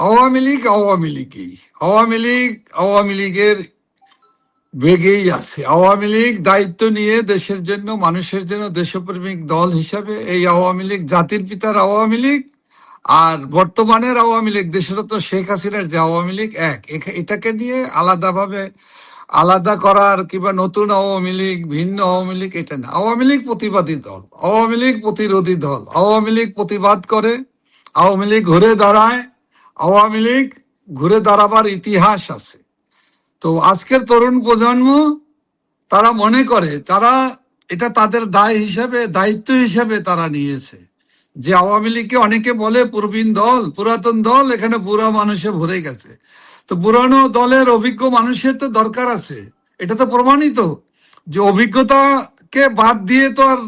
আওয়ামী লীগ আওয়ামী লীগই। আওয়ামী লীগ আওয়ামী লীগের বেগেই আছে। আওয়ামী লীগ দায়িত্ব নিয়ে দেশের জন্য, মানুষের জন্য দেশপ্রেমিক দল হিসাবে এই আওয়ামী লীগ, জাতির পিতার আওয়ামী লীগ আর বর্তমানের আওয়ামী লীগ, দেশরত্ন শেখ হাসিনার যে আওয়ামী লীগ এক, এটাকে নিয়ে আলাদাভাবে আলাদা করার কিংবা নতুন আওয়ামী লীগ, ভিন্ন আওয়ামী লীগ, এটা না। আওয়ামী লীগ প্রতিবাদী দল, আওয়ামী লীগ প্রতিরোধী দল, আওয়ামী লীগ প্রতিবাদ করে, আওয়ামী লীগ ঘুরে দাঁড়ায়, আওয়ামী লীগ ঘুরে দাঁড়াবার ইতিহাস আছে। তো আজকের তরুণ প্রজন্ম তারা মনে করে তারা এটা তাদের দায় হিসাবে, দায়িত্ব হিসাবে তারা নিয়েছে যে আওয়ামী লীগকে অনেকে বলে প্রবীণ দল, পুরাতন দল, এখানে বুড়া মানুষে ভরে গেছে। তো পুরানো দলের অভিজ্ঞ মানুষের তো দরকার আছে। এটা তো প্রমাণিত যে অভিজ্ঞতাকে বাদ দিয়ে তো আর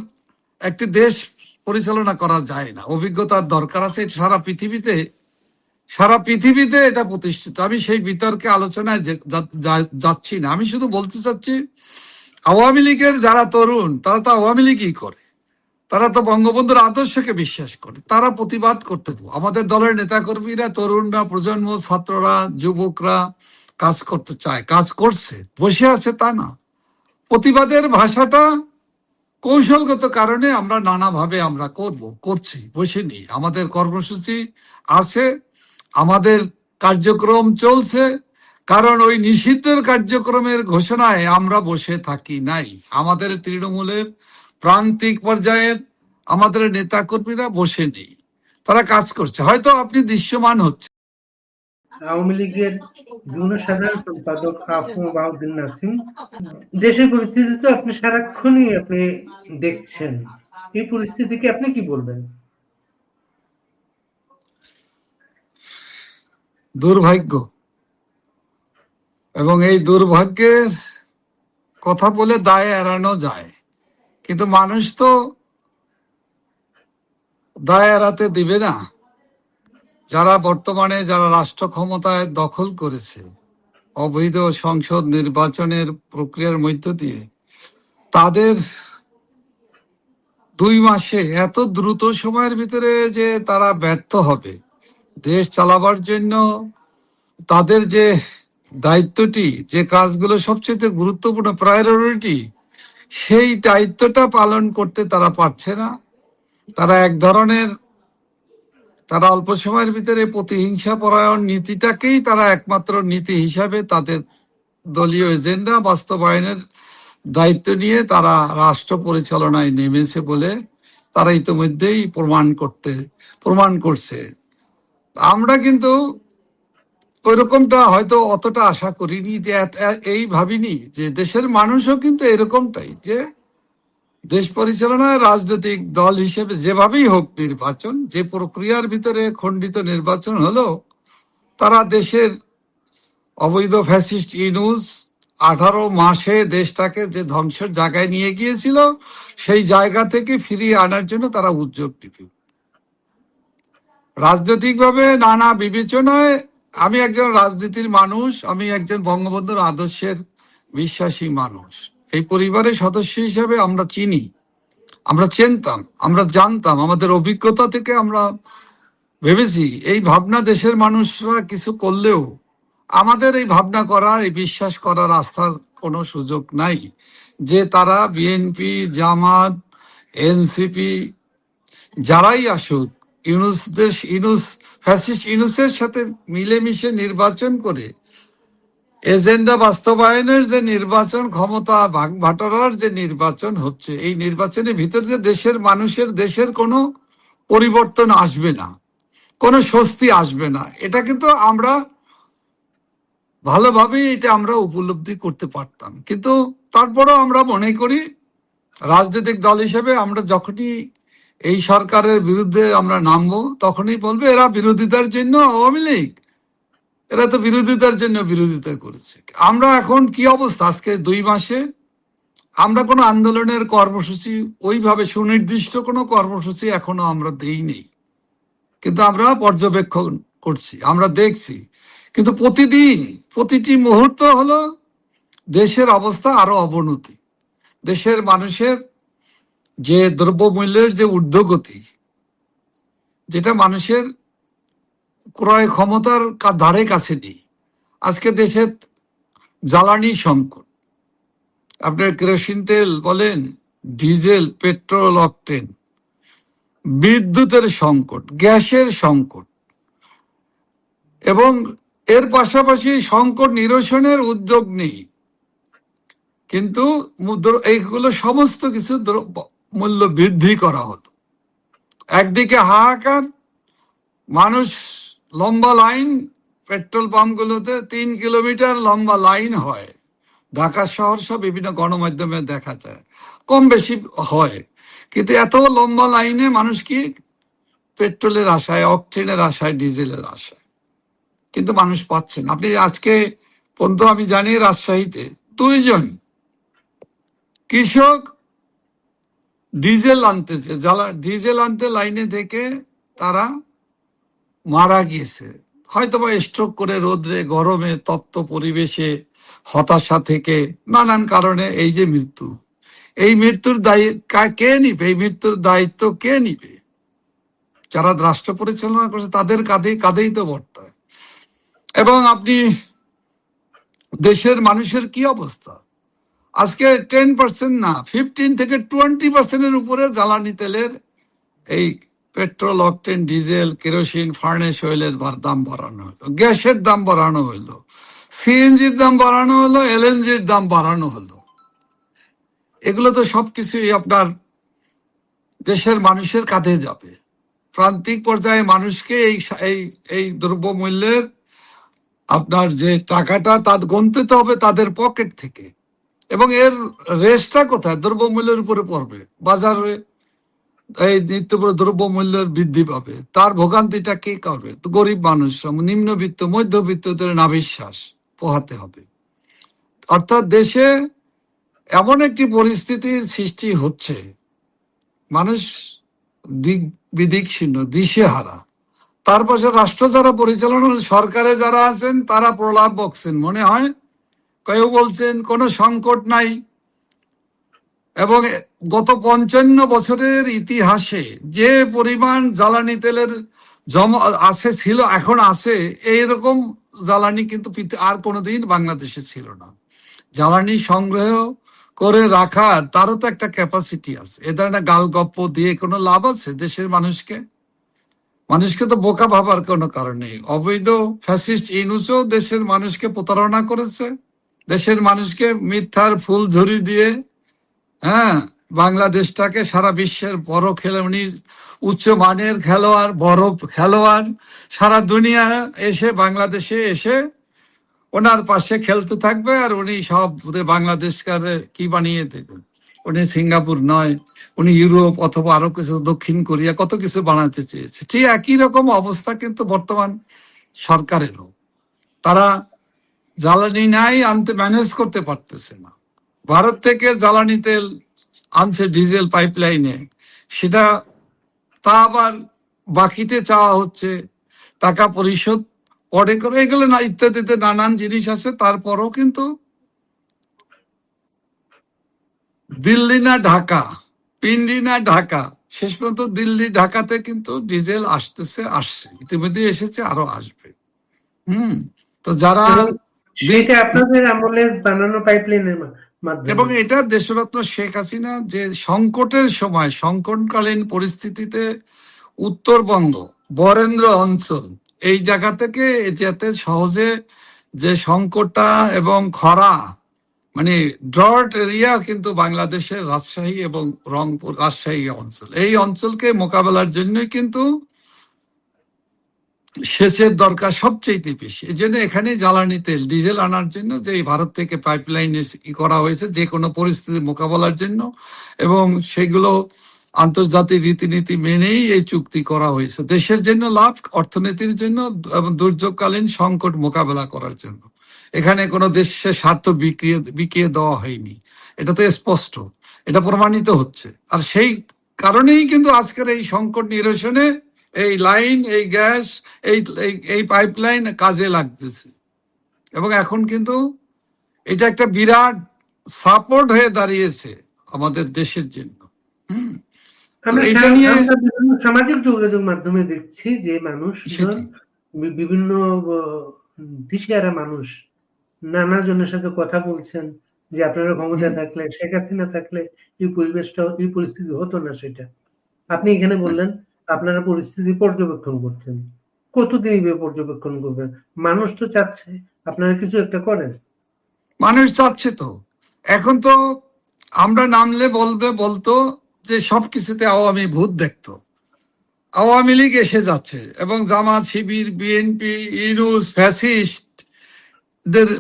একটি দেশ পরিচালনা করা যায় না। অভিজ্ঞতার দরকার আছে। সারা পৃথিবীতে এটা প্রতিষ্ঠিত। আমি সেই বিতর্কে আলোচনায় যাচ্ছি না। আমি শুধু বলতে চাচ্ছি আওয়ামী লীগের যারা তরুণ, তারা তো আওয়ামী লীগই করে, তারা তো বঙ্গবন্ধুর আদর্শকে বিশ্বাস করে, তারা প্রতিবাদ করতে। আমাদের দলের নেতাকর্মীরা, তরুণরা, প্রজন্ম, ছাত্ররা, যুবকরা কাজ করতে চায়, কাজ করছে, বসে আছে তা না। প্রতিবাদের ভাষাটা কৌশলগত কারণে আমরা নানাভাবে আমরা করছি, বসে নেই। আমাদের কর্মসূচি আছে, আমাদের কার্যক্রম চলছে, কারণ ওই নিষিদ্ধের কার্যক্রমের ঘোষণায় আমরা বসে থাকি নাই। আমাদের তৃণমূলের প্রান্তিক পর্যায়ের আমাদের নেতাকর্মীরা বসে নেই, তারা কাজ করছে। হয়তো আপনি দৃশ্যমান হচ্ছে। আওয়ামী লীগের যুগ্ম সাধারণ সম্পাদক বাহাউদ্দিন নাসিম, দেশের পরিস্থিতি তো আপনি সারাক্ষণই আপনি দেখছেন, এই পরিস্থিতিকে আপনি কি বলবেন? দুর্ভাগ্য, এবং এই দুর্ভাগ্যের কথা বলে দায় এড়ানো যায়, কিন্তু মানুষ তো দায় এড়াতে দিবে না। যারা বর্তমানে যারা রাষ্ট্র ক্ষমতায় দখল করেছে অবৈধ সংসদ নির্বাচনের প্রক্রিয়ার মধ্য দিয়ে, তাদের 2 মাসে এত দ্রুত সময়ের ভিতরে যে তারা ব্যর্থ হবে দেশ চালাবার জন্য, তাদের যে দায়িত্বটি, যে কাজগুলো সবচেয়ে গুরুত্বপূর্ণ প্রায়োরিটি, সেই দায়িত্বটা পালন করতে তারা পারছে না। তারা এক ধরনের, তারা অল্প সময়ের ভিতরে প্রতিহিংসা পরায়ণ নীতিটাকেই তারা একমাত্র নীতি হিসাবে তাদের দলীয় এজেন্ডা বাস্তবায়নের দায়িত্ব নিয়ে তারা রাষ্ট্র পরিচালনায় নেমেছে বলে তারা ইতিমধ্যেই প্রমাণ করছে। আমরা কিন্তু ওইরকমটা হয়তো অতটা আশা করিনি, যে এই ভাবিনি যে দেশের মানুষও কিন্তু এরকমটাই, যে দেশ পরিচালনায় রাজনৈতিক দল হিসেবে যেভাবেই হোক নির্বাচন, যে প্রক্রিয়ার ভিতরে খণ্ডিত নির্বাচন হলো, তারা দেশের অবৈধ ফ্যাসিস্ট ইউনূস 18 মাসে দেশটাকে যে ধ্বংসের জায়গায় নিয়ে গিয়েছিল, সেই জায়গা থেকে ফিরিয়ে আনার জন্য তারা উদ্যোগ নেবে। রাজনৈতিকভাবে নানা বিবেচনায় আমি একজন রাজনীতির মানুষ, আমি একজন বঙ্গবন্ধুর আদর্শের বিশ্বাসী মানুষ। এই পরিবারের সদস্য হিসেবে আমরা চিনি, আমরা চিনতাম, আমরা জানতাম, আমাদের অভিজ্ঞতা থেকে আমরা ভেবেছি এই ভাবনা দেশের মানুষরা কিছু করলেও আমাদের এই ভাবনা করার, এই বিশ্বাস করার, আস্থার কোনো সুযোগ নাই যে তারা বিএনপি, জামাত, এনসিপি যারাই আসুক, ফ্যাসিস্ট ইউনূসের সাথে মিলেমিশে নির্বাচন করে এজেন্ডা বাস্তবায়নের যে নির্বাচন, ক্ষমতা ভাগবাটোয়ারার যে নির্বাচন হচ্ছে, এই নির্বাচনের ভিতর দিয়ে দেশের মানুষের, দেশের কোনো পরিবর্তন আসবে না, কোনো স্বস্তি আসবে না। এটা কিন্তু আমরা ভালোভাবে এটা আমরা উপলব্ধি করতে পারতাম। কিন্তু তারপরেও আমরা মনে করি রাজনৈতিক দল হিসেবে আমরা যখনই এই সরকারের বিরুদ্ধে আমরা নামবো, তখনই বলবে এরা বিরোধিতার জন্য আওয়ামী লীগ, এরা তো বিরোধিতার জন্য বিরোধিতা করেছে। আমরা এখন কি অবস্থা, আজকে 2 মাসে আমরা কোনো আন্দোলনের কর্মসূচি, ওইভাবে সুনির্দিষ্ট কোনো কর্মসূচি এখনো আমরা দেইনি, কিন্তু আমরা পর্যবেক্ষণ করছি, আমরা দেখছি। কিন্তু প্রতিদিন, প্রতিটি মুহূর্ত হলো দেশের অবস্থা আরো অবনতি। দেশের মানুষের যে দ্রব্যমূল্যের যে ঊর্ধ্বগতি, যেটা মানুষের ক্রয় ক্ষমতার ধারে কাছে নেই। আজকে দেশে জ্বালানি সংকট, আপনার কেরোসিন তেল বলেন, ডিজেল, পেট্রোল, অকটেন, বিদ্যুতের সংকট, গ্যাসের সংকট, এবং এর পাশাপাশি সংকট নিরসনের উদ্যোগ নেই। কিন্তু এইগুলো সমস্ত কিছু মূল্য বৃদ্ধি করা হলো। একদিকে হাহাকার, মানুষ লম্বা লাইন, পেট্রোল পাম্পগুলোতে 3 কিলোমিটার লম্বা লাইন হয়। ঢাকা শহর সব বিভিন্ন গণমাধ্যমে দেখা যায়, কম বেশি হয়, কিন্তু এত লম্বা লাইনে মানুষ কি পেট্রোলের আশায়, অকটেনের আশায়, ডিজেলের আশায়, কিন্তু মানুষ পাচ্ছেন। আপনি আজকে পর্যন্ত আমি জানি রাজশাহীতে 2 জন কৃষক ডিজেল আনতেছে, ডিজেল আনতে লাইনে থেকে তারা মারা গিয়েছে, হয়তোবা স্ট্রোক করে, রোদ্রে গরমে তপ্ত পরিবেশে, হতাশা থেকে, নানান কারণে এই যে মৃত্যু, এই মৃত্যুর দায়ী কে নিবে? এই মৃত্যুর দায়িত্ব কে নিবে? যারা রাষ্ট্র পরিচালনা করছে তাদের কাঁধেই তো বর্তায়। এবং আপনি দেশের মানুষের কি অবস্থা আজকে? 10% না, 15 থেকে 20% উপরে জ্বালানি তেলের, এই petrol, octane, diesel, kerosene, furnace অয়েলের দাম বাড়ানো হলো, গ্যাসের দাম বাড়ানো হলো, সিএনজির দাম বাড়ানো হলো, এলএনজির দাম বাড়ানো হলো। এগুলো তো সবকিছুই আপনার দেশের মানুষের কাঁধে যাবে। প্রান্তিক পর্যায়ে মানুষকে এই দ্রব্যমূল্যের আপনার যে টাকাটা তার গণতে তো হবে তাদের পকেট থেকে। এবং এর রেসটা কোথায়? দ্রব্যমূল্যের উপরে পড়বে। বাজারে এই নিত্য দ্রব্যমূল্যের বৃদ্ধি পাবে, তার ভোগান্তিটা কে করবে? তো গরিব মানুষ, নিম্নবিত্ত, মধ্যবিত্তদের নাভিশ্বাস পোহাতে হবে। অর্থাৎ দেশে এমন একটি পরিস্থিতির সৃষ্টি হচ্ছে, মানুষ দিক বিদিকশীর্ণ, দিশেহারা। তার পাশে রাষ্ট্র যারা পরিচালনা, সরকারে যারা আছেন তারা প্রলাপ বকছেন, মনে হয় কেউ বলছেন কোনো সংকট নাই। এবং গত 55 বছরের ইতিহাসে যে পরিমাণ জ্বালানি তেলের জমা আছে, ছিল, এখন আছে, এইরকম জ্বালানি কিন্তু আর কোনোদিন বাংলাদেশে ছিল না। জ্বালানি সংগ্রহ করে রাখার তারও তো একটা ক্যাপাসিটি আছে। এ ধরনের গালগপ্প দিয়ে কোনো লাভ আছে? দেশের মানুষকে তো বোকা ভাবার কোনো কারণ নেই। অবৈধ ফ্যাসিস্ট ইনুসও দেশের মানুষকে প্রতারণা করেছে, দেশের মানুষকে মিথ্যার ফুল ঝুরি দিয়ে, হ্যাঁ, বাংলাদেশটাকে সারা বিশ্বের বড় উনি উচ্চ মানের খেলোয়াড়, বড় খেলোয়াড়, সারা দুনিয়া এসে বাংলাদেশে এসে ওনার পাশে খেলতে থাকবে, আর উনি সব বাংলাদেশকে কি বানিয়ে দেবেন। উনি সিঙ্গাপুর নয়, উনি ইউরোপ অথবা আরো কিছু, দক্ষিণ কোরিয়া, কত কিছু বানাতে চেয়েছে। ঠিক একই রকম অবস্থা কিন্তু বর্তমান সরকারেরও। তারা জ্বালানি নাই, আনতে ম্যানেজ করতে পারতেছে না। ভারত থেকে জ্বালানি তেল আনছে ডিজেল পাইপলাইনে, সেটা তা আবার বাকিতে চাওয়া হচ্ছে, টাকা পরিশোধ পরে করে, এগুলো না, ইত্যাদিতে নানান জিনিস আছে। তারপরও কিন্তু দিল্লি না ঢাকা, পিন্ডি না ঢাকা, শেষ পর্যন্ত দিল্লি ঢাকাতে কিন্তু ডিজেল আসছে, ইতিমধ্যে এসেছে, আরো আসবে। তো যারা সেটা আপনাদের আমলের বানানো পাইপলাইনের মাধ্যমে। এবং এটা দেশরত্ন শেখ হাসিনা যে সংকটের সময়, সংকটকালীন পরিস্থিতিতে উত্তরবঙ্গ, বরেন্দ্র অঞ্চল, এই জায়গা থেকে যাতে সহজে যে সংকটটা এবং খরা, মানে ড্রট এরিয়া কিন্তু বাংলাদেশের রাজশাহী এবং রংপুর, রাজশাহী অঞ্চল, এই অঞ্চলকে মোকাবেলার জন্যই কিন্তু সেচের দরকার সবচেয়ে বেশি। এই জন্য এখানে জ্বালানি তেল, ডিজেল আনার জন্য যে ভারত থেকে পাইপলাইন করা হয়েছে যে কোনো পরিস্থিতি মোকাবেলার জন্য, এবং সেগুলো আন্তর্জাতিক রীতিনীতি মেনেই এই চুক্তি করা হয়েছে, দেশের জন্য লাভ, অর্থনীতির জন্য এবং দুর্যোগকালীন সংকট মোকাবেলা করার জন্য। এখানে কোনো দেশের স্বার্থ বিকিয়ে দেওয়া হয়নি, এটা তো স্পষ্ট, এটা প্রমাণিত হচ্ছে। আর সেই কারণেই কিন্তু আজকের এই সংকট নিরসনে এই লাইন, এই গ্যাস, এই পাইপলাইন কাজে লাগতেছে। এবং এখন কিন্তু এটা একটা বিরাট সাপোর্ট হয়ে দাঁড়িয়েছে আমাদের দেশের জন্য। আমরা সামাজিক যোগাযোগ মাধ্যমে দেখছি যে মানুষজন বিভিন্ন দিশেহারা মানুষ নানা জনের সাথে কথা বলছেন যে আপনারা ক্ষমতায় থাকলে, শেখ হাসিনা থাকলে এই পরিবেশটা, এই পরিস্থিতি হতো না সেটা। আপনি এখানে বললেন আপনারা পরিস্থিতি পর্যবেক্ষণ করছেন। কতদিন এভাবে পর্যবেক্ষণ করবেন? মানুষ তো চাচ্ছে আপনারা কিছু একটা করেন। মানুষ চাচ্ছে তো। এখন তো আমরা নামলে বলতো যে সবকিছুতে আওয়ামী ভূত দেখতো। আওয়ামী লীগ এসে যাচ্ছে এবং জামাত, শিবির, বিএনপি, ইউনূস, ফ্যাসিস্ট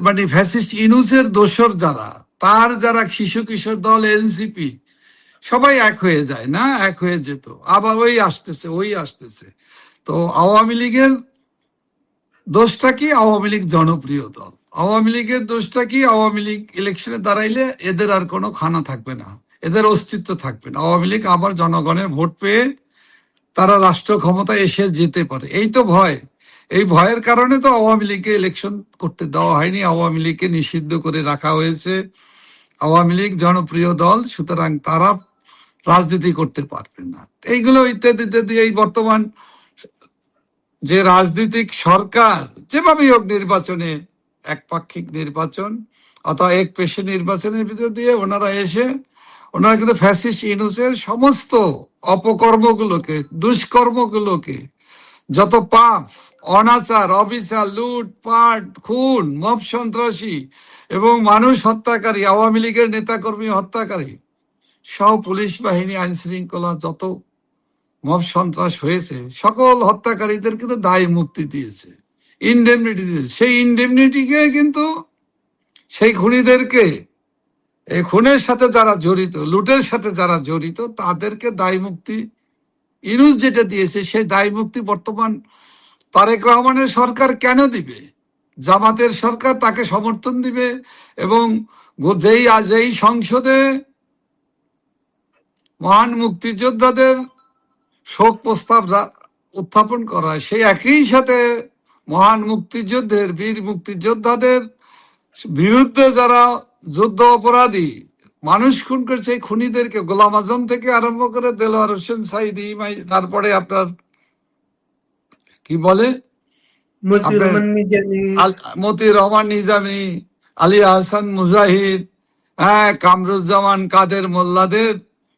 মানে ফ্যাসিস্ট ইউনূসের দোসর যারা, তার যারা শিশু কিশোর দল, এনসিপি, সবাই এক হয়ে যায় না, এক হয়ে যেত। আবার ওই আসতেছে। তো আওয়ামী লীগের দোষটা কি? আওয়ামী লীগ জনপ্রিয় দল। আওয়ামী লীগের দোষটা কি? আওয়ামী লীগ ইলেকশনে দাঁড়াইলে এদের আর কোনো খানা থাকবে না, এদের অস্তিত্ব থাকবে না। আওয়ামী লীগ আবার জনগণের ভোট পেয়ে তারা রাষ্ট্র ক্ষমতায় এসে যেতে পারে, এই তো ভয়। এই ভয়ের কারণে তো আওয়ামী লীগকে ইলেকশন করতে দেওয়া হয়নি, আওয়ামী লীগকে নিষিদ্ধ করে রাখা হয়েছে। আওয়ামী লীগ জনপ্রিয় দল, সুতরাং তারা রাজনীতি করতে পারবে না। এইগুলো ইত্যাদি ইত্যাদি। এই বর্তমান যে রাজনৈতিক সরকার যেভাবেই হোক নির্বাচনে, একপাক্ষিক নির্বাচন অথবা এক পেশে নির্বাচনের ভিতর দিয়ে ওনারা কিন্তু ফ্যাসিস্ট ইউনূসের সমস্ত অপকর্মগুলোকে, দুষ্কর্মগুলোকে, যত পাপ, অনাচার, অবিচার, লুটপাট, খুন, মব সন্ত্রাসী এবং মানুষ হত্যাকারী, আওয়ামী লীগের নেতাকর্মী হত্যাকারী সহ পুলিশ বাহিনী, আইন শৃঙ্খলা যত মব সন্ত্রাস হয়েছে, সকল হত্যাকারীদের কিন্তু দায় মুক্তি দিয়েছে, ইনডেমনিটি দিয়েছে। সেই ইনডেমনিটিকে কিন্তু সেই খুনিদেরকে, এই খুনের সাথে যারা জড়িত, লুটের সাথে যারা জড়িত, তাদেরকে দায় মুক্তি ইউনূস যেটা দিয়েছে, সেই দায় মুক্তি বর্তমান তারেক রহমানের সরকার কেন দিবে? জামাতের সরকার তাকে সমর্থন দিবে এবং যেই সংসদে মহান মুক্তিযোদ্ধাদের শোক প্রস্তাব উত্থাপন করা হয়, সেই একই সাথে মহান মুক্তিযুদ্ধের, বীর মুক্তিযোদ্ধাদের বিরুদ্ধে যারা যুদ্ধ অপরাধী, মানুষ খুন করেছে, এই খুনিদেরকে, গোলাম আজম থেকে আরম্ভ করে দেলোয়ার হোসেন সাইদি, তারপরে আপনার কি বলে, আপনার মতিউর রহমান নিজামী, আলী আহসান মুজাহিদ, কামরুজ্জামান, কাদের মোল্লাদের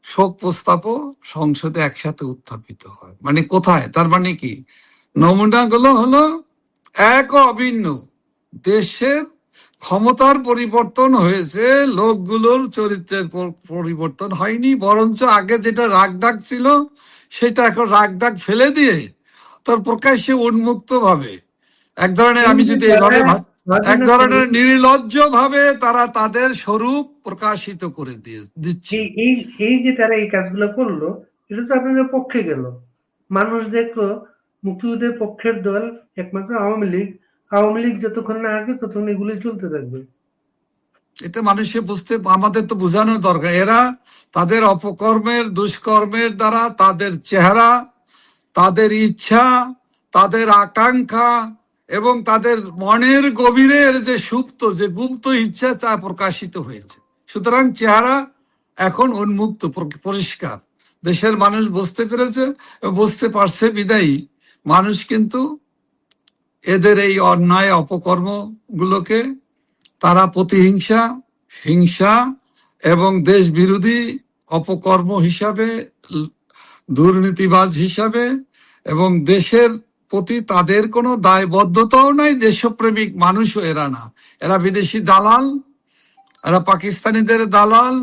শোক প্রস্তাবও সংসদে একসাথে উত্থাপিত হয়। মানে কোথায়? তার মানে কি, নমুনাগুলো হলো এক ও অভিন্ন। দেশের ক্ষমতার পরিবর্তন হয়েছে, লোকগুলোর চরিত্রের পরিবর্তন হয়নি, বরঞ্চ আগে যেটা রাগ ডাক ছিল সেটা এখন রাগ ডাক ফেলে দিয়ে তোর প্রকাশ্যে উন্মুক্ত ভাবে এক ধরনের, আমি যদি এইভাবে, এক ধরনের নির্লজ্জ ভাবে তারা তাদের স্বরূপ প্রকাশিত করে দিচ্ছে। এই যে তারা এই কাজগুলো করলো, এটা তো আপনাদের পক্ষে গেল। মানুষ দেখলো মুক্তিযুদ্ধের পক্ষের দল একমাত্র আওয়ামী লীগ। আওয়ামী লীগ যতক্ষণ না আসবে ততক্ষণ এগুলি চলতে থাকবে। এটা মানুষে বুঝতে, আমাদের তো বোঝানো দরকার। এরা তাদের অপকর্মের, দুষ্কর্মের দ্বারা তাদের চেহারা, তাদের ইচ্ছা, তাদের আকাঙ্ক্ষা এবং তাদের মনের গভীরের যে সুপ্ত, যে গুপ্ত ইচ্ছা, তা প্রকাশিত হয়েছে। সুতরাং চেহারা এখন উন্মুক্ত, পরিষ্কার। দেশের মানুষ বুঝতে পেরেছে, বুঝতে পারছে বিদায়ী মানুষ কিন্তু এদের এই অন্যায় অপকর্ম গুলোকে তারা প্রতিহিংসা, হিংসা এবং দেশ বিরোধী অপকর্ম হিসাবে, দুর্নীতিবাজ হিসাবে, এবং দেশের প্রতি তাদের কোনো দায়বদ্ধতাও নাই, দেশপ্রেমিক মানুষও এরা না। এরা বিদেশি দালাল, এরা পাকিস্তানিদের দালাল,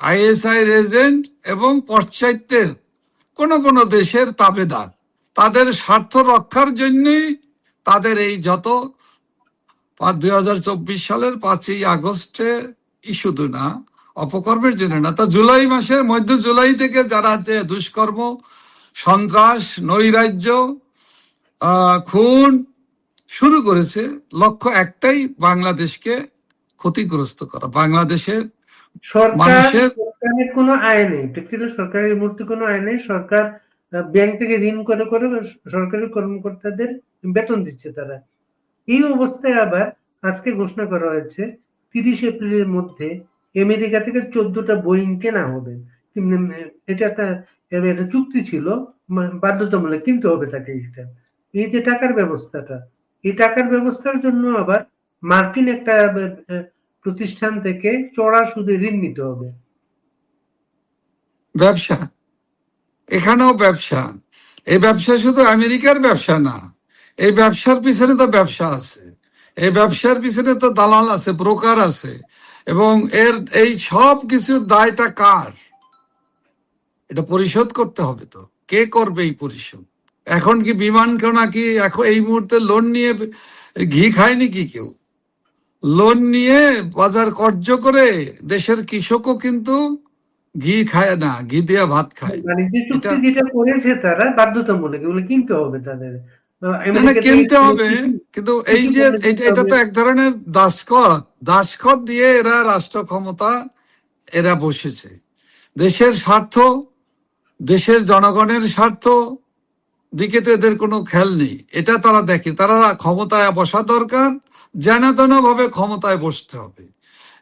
আইএসআই এজেন্ট এবং পশ্চাত্যের কোনো দেশের তাবেদার। তাদের স্বার্থ রক্ষার জন্যই তাদের এই যত 2024 সালের 5ই আগস্টে শুধু না অপকর্মের জন্য না, তা জুলাই মাসের মধ্য জুলাই থেকে যারা যে দুষ্কর্ম, সন্ত্রাস, নৈরাজ্য, খুন শুরু করেছে, লক্ষ্য একটাই, বাংলাদেশকে ক্ষতিগ্রস্ত করা। বাংলাদেশের মানুষের সরকারের কোনো আয় নেই, সরকারের মূর্তি কোনো আয় নেই। সরকার ব্যাংক থেকে ঋণ করে করে সরকারি কর্মকর্তাদের বেতন দিচ্ছে তারা। এই অবস্থায় আবার আজকে ঘোষণা করা হয়েছে 30 এপ্রিলের মধ্যে আমেরিকা থেকে 14টা বোয়িং কেনা হবে। এটা একটা চুক্তি ছিল, বাধ্যতামূলক কিনতে হবে তাকে। এই যে টাকার ব্যবস্থাটা, এই টাকার ব্যবস্থার জন্য আবার মার্কিন একটা প্রতিষ্ঠান থেকে চড়া সুদে ঋণ নিতে হবে। ব্যবসা, এখানেও ব্যবসা। এই ব্যবসা শুধু আমেরিকার ব্যবসা না, এই ব্যবসার পিছনে তো ব্যবসা আছে, এই ব্যবসার পিছনে তো দালাল আছে, ব্রোকার আছে, এবং এই সব কিছুর দায়টা কার? এটা পরিশোধ করতে হবে। তো কে করবে এই পরিশোধ? এখন কি বিমান কেউ নাকি এখন এই মুহূর্তে লোন নিয়ে ঘি খায়নি কি কেউ? লোন নিয়ে বাজার কর্য করে দেশের কৃষকও কিন্তু ঘি খায় না, ঘি দিয়ে ভাত খায়। বাণিজ্য এটা চুক্তি যেটা করেছে তারা বাধ্যতামূলক, এগুলো কিনতে হবে তাদের। না না, আমেরিকাতে কিনতে হবে, কৃষি কিন্তু এই কৃষি যে পণ্য এটা কিনতে এটা হবে। তো এক ধরনের দাসখত, দাসখত দিয়ে এরা রাষ্ট্র ক্ষমতা এরা বসেছে। দেশের স্বার্থ, দেশের জনগণের স্বার্থ দিকে তো এদের কোনো খেয়াল নেই। এটা তারা দেখে, তারা ক্ষমতায় বসা দরকার, যেন তেন ভাবে ক্ষমতায় বসতে হবে।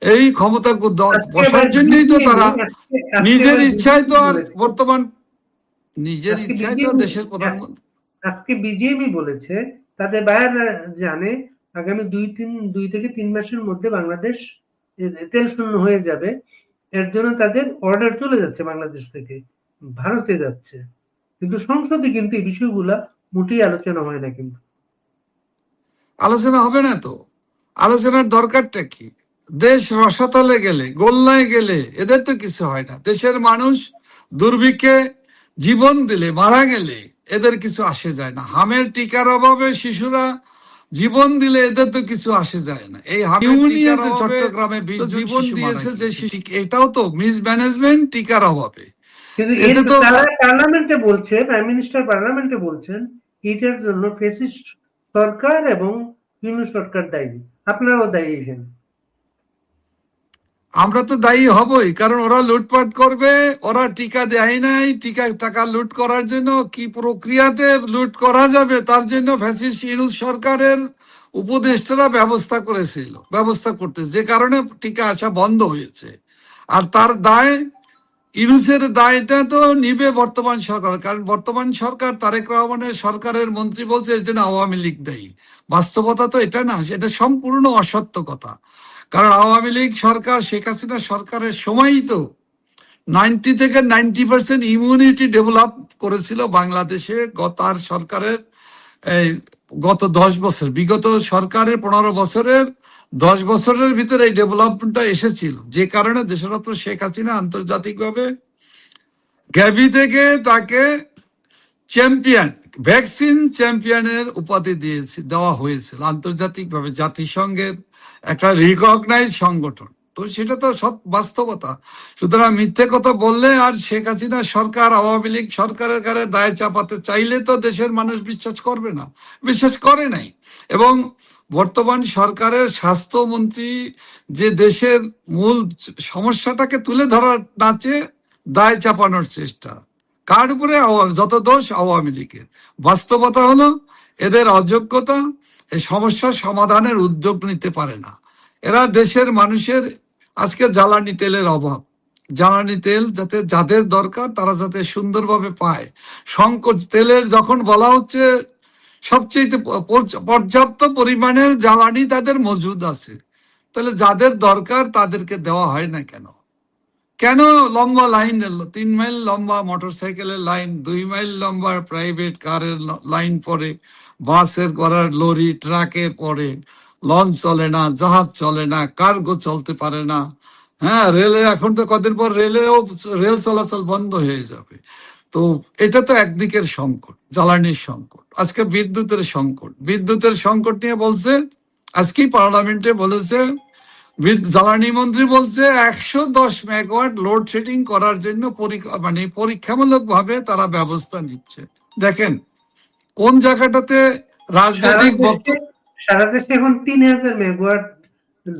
এই ক্ষমতা আজকে আবার বসার জন্যই তো বিজিএমই তারা আজকে নিজের আবার ইচ্ছায় তো বিজিএমই আর বলেছে, বর্তমান নিজের আজকে ইচ্ছায় তো বিজিএমই দেশের প্রধানমন্ত্রী। আজকে বিজিএমই বলেছে তাদের বায়াররা জানে আগামী 2 থেকে 3 মাসের মধ্যে বাংলাদেশ তেল শূন্য হয়ে যাবে। এর জন্য তাদের অর্ডার চলে যাচ্ছে বাংলাদেশ থেকে, ভারতে যাচ্ছে। কিন্তু সংসদে কিন্তু এই বিষয়গুলা মোটেই আলোচনা হয় না কিন্তু। আলোচনা হবে না তো, আলোচনার দরকারটা কি? দেশ রসাতলে গেলে, গোল্লায় গেলে এদের তো কিছু হয় না। দেশের মানুষ দুর্ভিক্ষে জীবন দিলে, মারা গেলে এদের কিছু আসে যায় না। হামের টিকার অভাবে শিশুরা জীবন দিলে এদের তো কিছু আসে যায় না। এই হামের টিকার অভাবে চট্টগ্রামে 20 জন জীবন দিয়েছে যে শিশু, এটাও তো মিসম্যানেজমেন্ট টিকার অভাবে। কিন্তু এতে তো তারা পার্লামেন্টে বলছে, প্রাইম মিনিস্টার পার্লামেন্টে বলছেন এটার জন্য ফ্যাসিস্ট সরকার এবং ইউনূস সরকার দায়ী, আপনারাও দায়ী এখানে। আমরা তো দায়ী হবই, কারণ ওরা লুটপাট করবে, ওরা টিকা দেয় নাই, টিকা টাকা লুট করার জন্য কি প্রক্রিয়াতে লুট করা যাবে তার জন্য ফ্যাসিস্ট ইউনূস সরকারের উপদেষ্টারা ব্যবস্থা করতে, যে কারণে টিকা আসা বন্ধ হয়েছে। আর তার দায়, ইউনূসের দায়টা তো নিবে বর্তমান সরকার, কারণ বর্তমান সরকার তারেক রহমানের সরকারের মন্ত্রী বলছে এর জন্য আওয়ামী লীগ দায়ী। বাস্তবতা তো এটা না, এটা সম্পূর্ণ অসত্য কথা। কারণ আওয়ামী লীগ সরকার, শেখ হাসিনা সরকারের সময়ই তো 90 থেকে 90% ইমিউনিটি ডেভেলপ করেছিল বাংলাদেশে তার সরকারের এই গত 10 বছর, বিগত সরকারের 15 বছরের 10 বছরের ভিতরে এই ডেভেলপমেন্টটা এসেছিল, যে কারণে দেশরত্ন শেখ হাসিনা আন্তর্জাতিকভাবে গ্যাভি থেকে তাকে চ্যাম্পিয়ন, ভ্যাকসিন চ্যাম্পিয়নের উপাধি দেওয়া হয়েছিল আন্তর্জাতিকভাবে, জাতিসংঘের একটা রিকগনাইজ সংগঠন। তো সেটা তো সব বাস্তবতা। সুতরাং মিথ্যে কথা বললে আর শেখ হাসিনা সরকার, আওয়ামী লীগ সরকারের গায়ে দায় চাপাতে চাইলে তো দেশের মানুষ বিশ্বাস করবে না, বিশ্বাস করে নাই। এবং বর্তমান সরকারের স্বাস্থ্যমন্ত্রী যে দেশের মূল সমস্যাটাকে তুলে ধরার নাচে দায় চাপানোর চেষ্টা, কার উপরে? যত দোষ আওয়ামী লীগের। বাস্তবতা হলো এদের অযোগ্যতা, এই সমস্যার সমাধানের উদ্যোগ নিতে পারে না এরা। দেশের মানুষের আজকে জ্বালানি তেলের অভাব, জ্বালানি তেল যাতে যাদের দরকার তারা যাতে সুন্দরভাবে পায়। সংকট তেলের যখন বলা হচ্ছে সবচেয়ে পর্যাপ্ত পরিমাণের জ্বালানি তাদের মজুদ আছে, তাহলে যাদের দরকার তাদেরকে দেওয়া হয় না কেন? কেন লম্বা লাইন, 3 মাইল লম্বা মোটরসাইকেলের লাইন, 2 মাইল লম্বা প্রাইভেট কারের লাইন পড়ে, বাসের করার, লরি ট্রাকে পড়ে, লঞ্চ চলে না, জাহাজ চলে না, কার্গো চলতে পারে না। হ্যাঁ, রেলে এখন তো কদিন পর রেল চলাচল বন্ধ হয়ে যাবে। তো এটা তো একদিকের সংকট, জ্বালানির সংকট। আজকে বিদ্যুতের সংকট নিয়ে বলছে, আজকেই পার্লামেন্টে বলেছে, জ্বালানি মন্ত্রী বলছে 110 মেগাওয়াট লোডশেডিং করার জন্য পরীক্ষামূলক ভাবে তারা ব্যবস্থা নিচ্ছে। দেখেন কোন জায়গাটাতে রাজনৈতিক বক্তব্য। সারা দেশে এখন 3000 মেগাওয়াট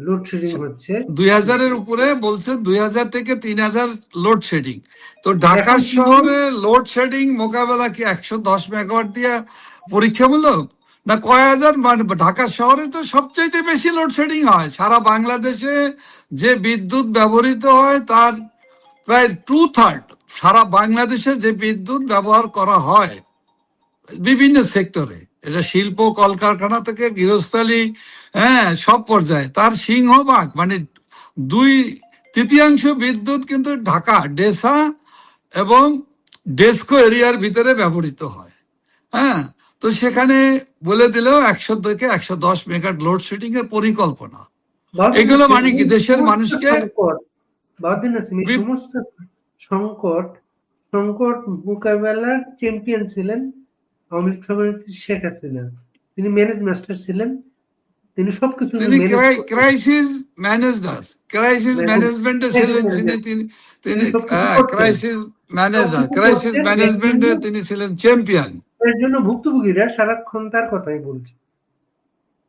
লোডশেডিং হচ্ছে। 2000-এর উপরে বলছে, 2000 থেকে 3000 লোডশেডিং। তো ঢাকা শহরে লোডশেডিং মোকাবেলা কি 110 মেগাওয়াট দিয়ে পরীক্ষামূলক না কয় হাজার? মানে ঢাকা শহরে তো সবচাইতে বেশি লোডশেডিং হয়। সারা বাংলাদেশে যে বিদ্যুৎ ব্যবহৃত হয় তার প্রায় 2/3, সারা বাংলাদেশে যে বিদ্যুৎ ব্যবহার করা হয় বিভিন্ন সেক্টরে, এটা শিল্প কলকারখানা থেকে গৃহস্থালী, হ্যাঁ, সব পর্যায়ে তার সিংহভাগ মানে 2/3 বিদ্যুৎ কিন্তু ঢাকা ডেসা এবং ডেস্কো এরিয়ার ভিতরে ব্যবহৃত হয়। হ্যাঁ, তো সেখানে বলে দিলেও 100 থেকে 110 মেগাট লোডশেডিং এর পরিকল্পনা। বাউদ্দিন এগুলো নাসিম, মানে কি এই দেশের সমস্ত মানুষকে সংকট, বাউদ্দিন নাসিম, এই বি- সমস্ত সংকট সংকট মোকাবেলার চ্যাম্পিয়ন ছিলেন আওয়ামী লীগ সভানেত্রী শেখ হাসিনা। তিনি ম্যানেজ মাস্টার ছিলেন। তিনি সবকিছু তিনি ম্যানেজ করতেন, ক্রাইসিস ম্যানেজার, ক্রাইসিস ম্যানেজ ম্যানেজমেন্টে ক্রাইসিস ছিলেন তিনি ম্যানেজার। তিনি তিনি তিনি সবকিছু করতেন, ক্রাইসিস ম্যানেজার, সবকিছু ক্রাইসিস করতেন। এর জন্য ম্যানেজমেন্টে তিনি ছিলেন চ্যাম্পিয়ন। এর জন্য ভুক্তভোগীরা সারাক্ষণ তার কথাই বলছে,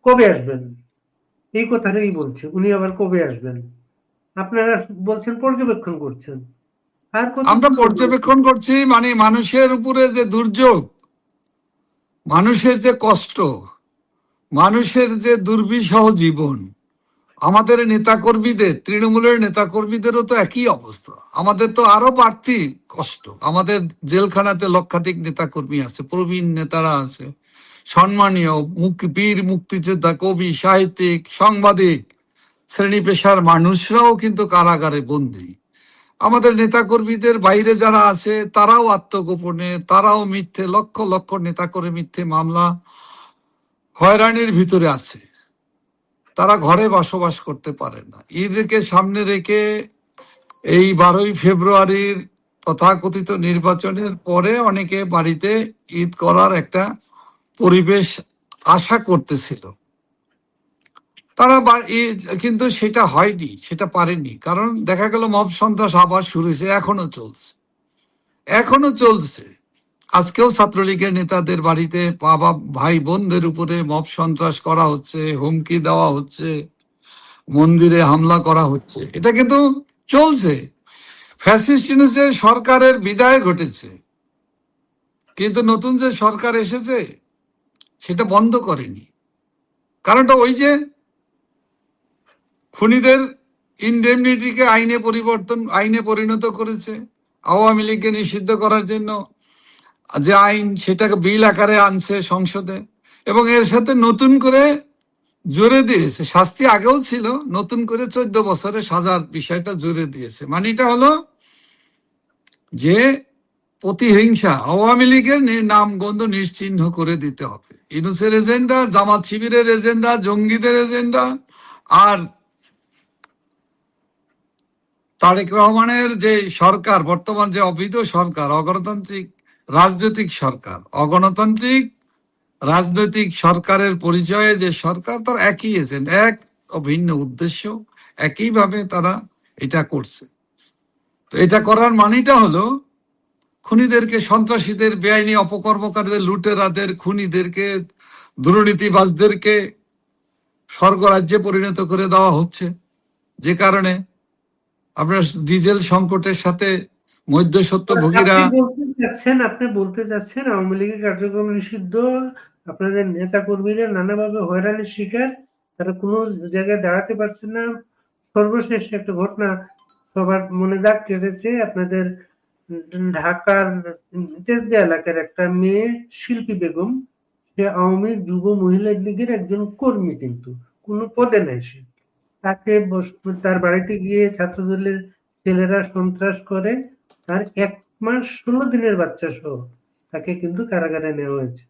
কবে আসবেন, এই কথাটাই বলছে, উনি আবার কবে আসবেন। আপনারা বলছেন পর্যবেক্ষণ করছেন, আর আমরা কতদিন পর্যবেক্ষণ? পর্যবেক্ষণ করছি, মানে মানুষের উপরে যে দুর্যোগ, মানুষের যে কষ্ট, মানুষের যে দুর্বিষহ জীবন, আমাদের নেতাকর্মীদের, তৃণমূলের নেতাকর্মীদেরও তো একই অবস্থা, আমাদের তো আরো বাড়তি কষ্ট। আমাদের জেলখানাতে লক্ষাধিক নেতাকর্মী আছে, প্রবীণ নেতারা আছে, সম্মানীয় বীর মুক্তিযোদ্ধা, কবি, সাহিত্যিক, সাংবাদিক, শ্রেণী পেশার মানুষরাও কিন্তু কারাগারে বন্দী। আমাদের নেতাকর্মীদের বাইরে যারা আছে তারাও আত্মগোপনে, তারাও মিথ্যে, লক্ষ লক্ষ নেতা করে মিথ্যে মামলা, হয়রানির ভিতরে আছে। তারা ঘরে বসবাস করতে পারে না। ঈদকে সামনে রেখে এই 12ই ফেব্রুয়ারির তথাকথিত নির্বাচনের পরে অনেকে বাড়িতে ঈদ করার একটা পরিবেশ আশা করতেছিল। তারা কিন্তু সেটা হয়নি, সেটা পারেনি, কারণ দেখা গেল মব সন্ত্রাস আবার শুরু হয়েছে, এখনো চলছে। আজকেও ছাত্রলীগের নেতাদের বাড়িতে বাবা ভাই বোনদের উপরে মব সন্ত্রাস করা হচ্ছে, হুমকি দেওয়া হচ্ছে, মন্দিরে হামলা করা হচ্ছে, এটা কিন্তু চলছে। ফ্যাসিস্ট ইউনূসের সরকারের বিদায় ঘটেছে, কিন্তু নতুন যে সরকার এসেছে সেটা বন্ধ করেনি। কারণটা ওই যে খুনিদের ইনডেমনিটিকে আইনে পরিণত করেছে, আওয়ামী লীগকে নিষিদ্ধ করার জন্য যে আইন, সেটাকে বিল আকারে আনছে সংসদে, এবং এর সাথে নতুন করে জোরে দিয়েছে, শাস্তি আগেও ছিল, নতুন করে 14 বছরের সাজার বিষয়টা জোরে দিয়েছে। মানে এটা হলো যে প্রতিহিংসা, আওয়ামী লীগের নামগন্ধ নিশ্চিহ্ন করে দিতে হবে। ইউনূসের এজেন্ডা, জামাত শিবিরের এজেন্ডা, জঙ্গিদের এজেন্ডা, আর তারেক রহমানের যে সরকার, বর্তমান যে অবৈধ সরকার, অগণতান্ত্রিক রাজনৈতিক সরকারের পরিচয়ে যে সরকার, তার একই এজেন্ট, এক ভিন্ন উদ্দেশ্য, একইভাবে তারা এটা করছে। তো এটা করার মানেটা হলো খুনিদেরকে, সন্ত্রাসীদের, বেআইনি অপকর্মকারীদের, লুটেরাদের, খুনিদেরকে, দুর্নীতিবাজদেরকে স্বর্গরাজ্যে পরিণত করে দেওয়া হচ্ছে। যে কারণে আপনার ডিজেল সংকটের সাথে মধ্যস্বত্বভোগীরা, আপনি বলতে চাচ্ছেন আওয়ামী লীগের কার্যক্রম নিষিদ্ধ, আপনাদের নেতা কর্মীরা নানাভাবে হয়রানির শিকার, তারা কোনো জায়গায় দাঁড়াতে পারছে না। সর্বশেষ একটা ঘটনা সবার মনে দাগ কেটেছে, আপনাদের ঢাকার তেজগাঁ এলাকার একটা মেয়ে শিল্পী বেগম, সে আওয়ামী যুব মহিলা লীগের একজন কর্মী, কিন্তু কোনো পদে নাই সে। তাকে তার বাড়িতে গিয়ে ছাত্রদলের ছেলেরা সন্ত্রাস করে, তার 1 মাস 16 দিনের বাচ্চা সহ তাকে কিন্তু কারাগারে নেওয়া হয়েছে।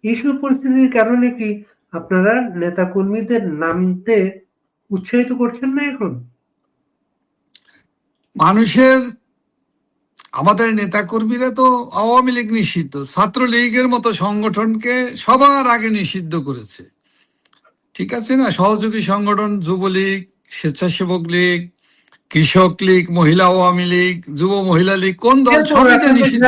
এইসব পরিস্থিতির কারণে কি আপনারা নেতা কর্মীদের নামতে উৎসাহিত করছেন না এখন? মানুষের, আমাদের নেতাকর্মীরা তো আওয়ামী লীগ নিষিদ্ধ, ছাত্রলীগের মতো সংগঠনকে সবার আগে নিষিদ্ধ করেছে, ঠিক আছে না? সহযোগী সংগঠন, যুবলীগ, স্বেচ্ছাসেবক লীগ, কৃষক লীগ, মহিলা আওয়ামী লীগ, যুব মহিলা লীগ, কোন দল, সবই তো নিষিদ্ধ।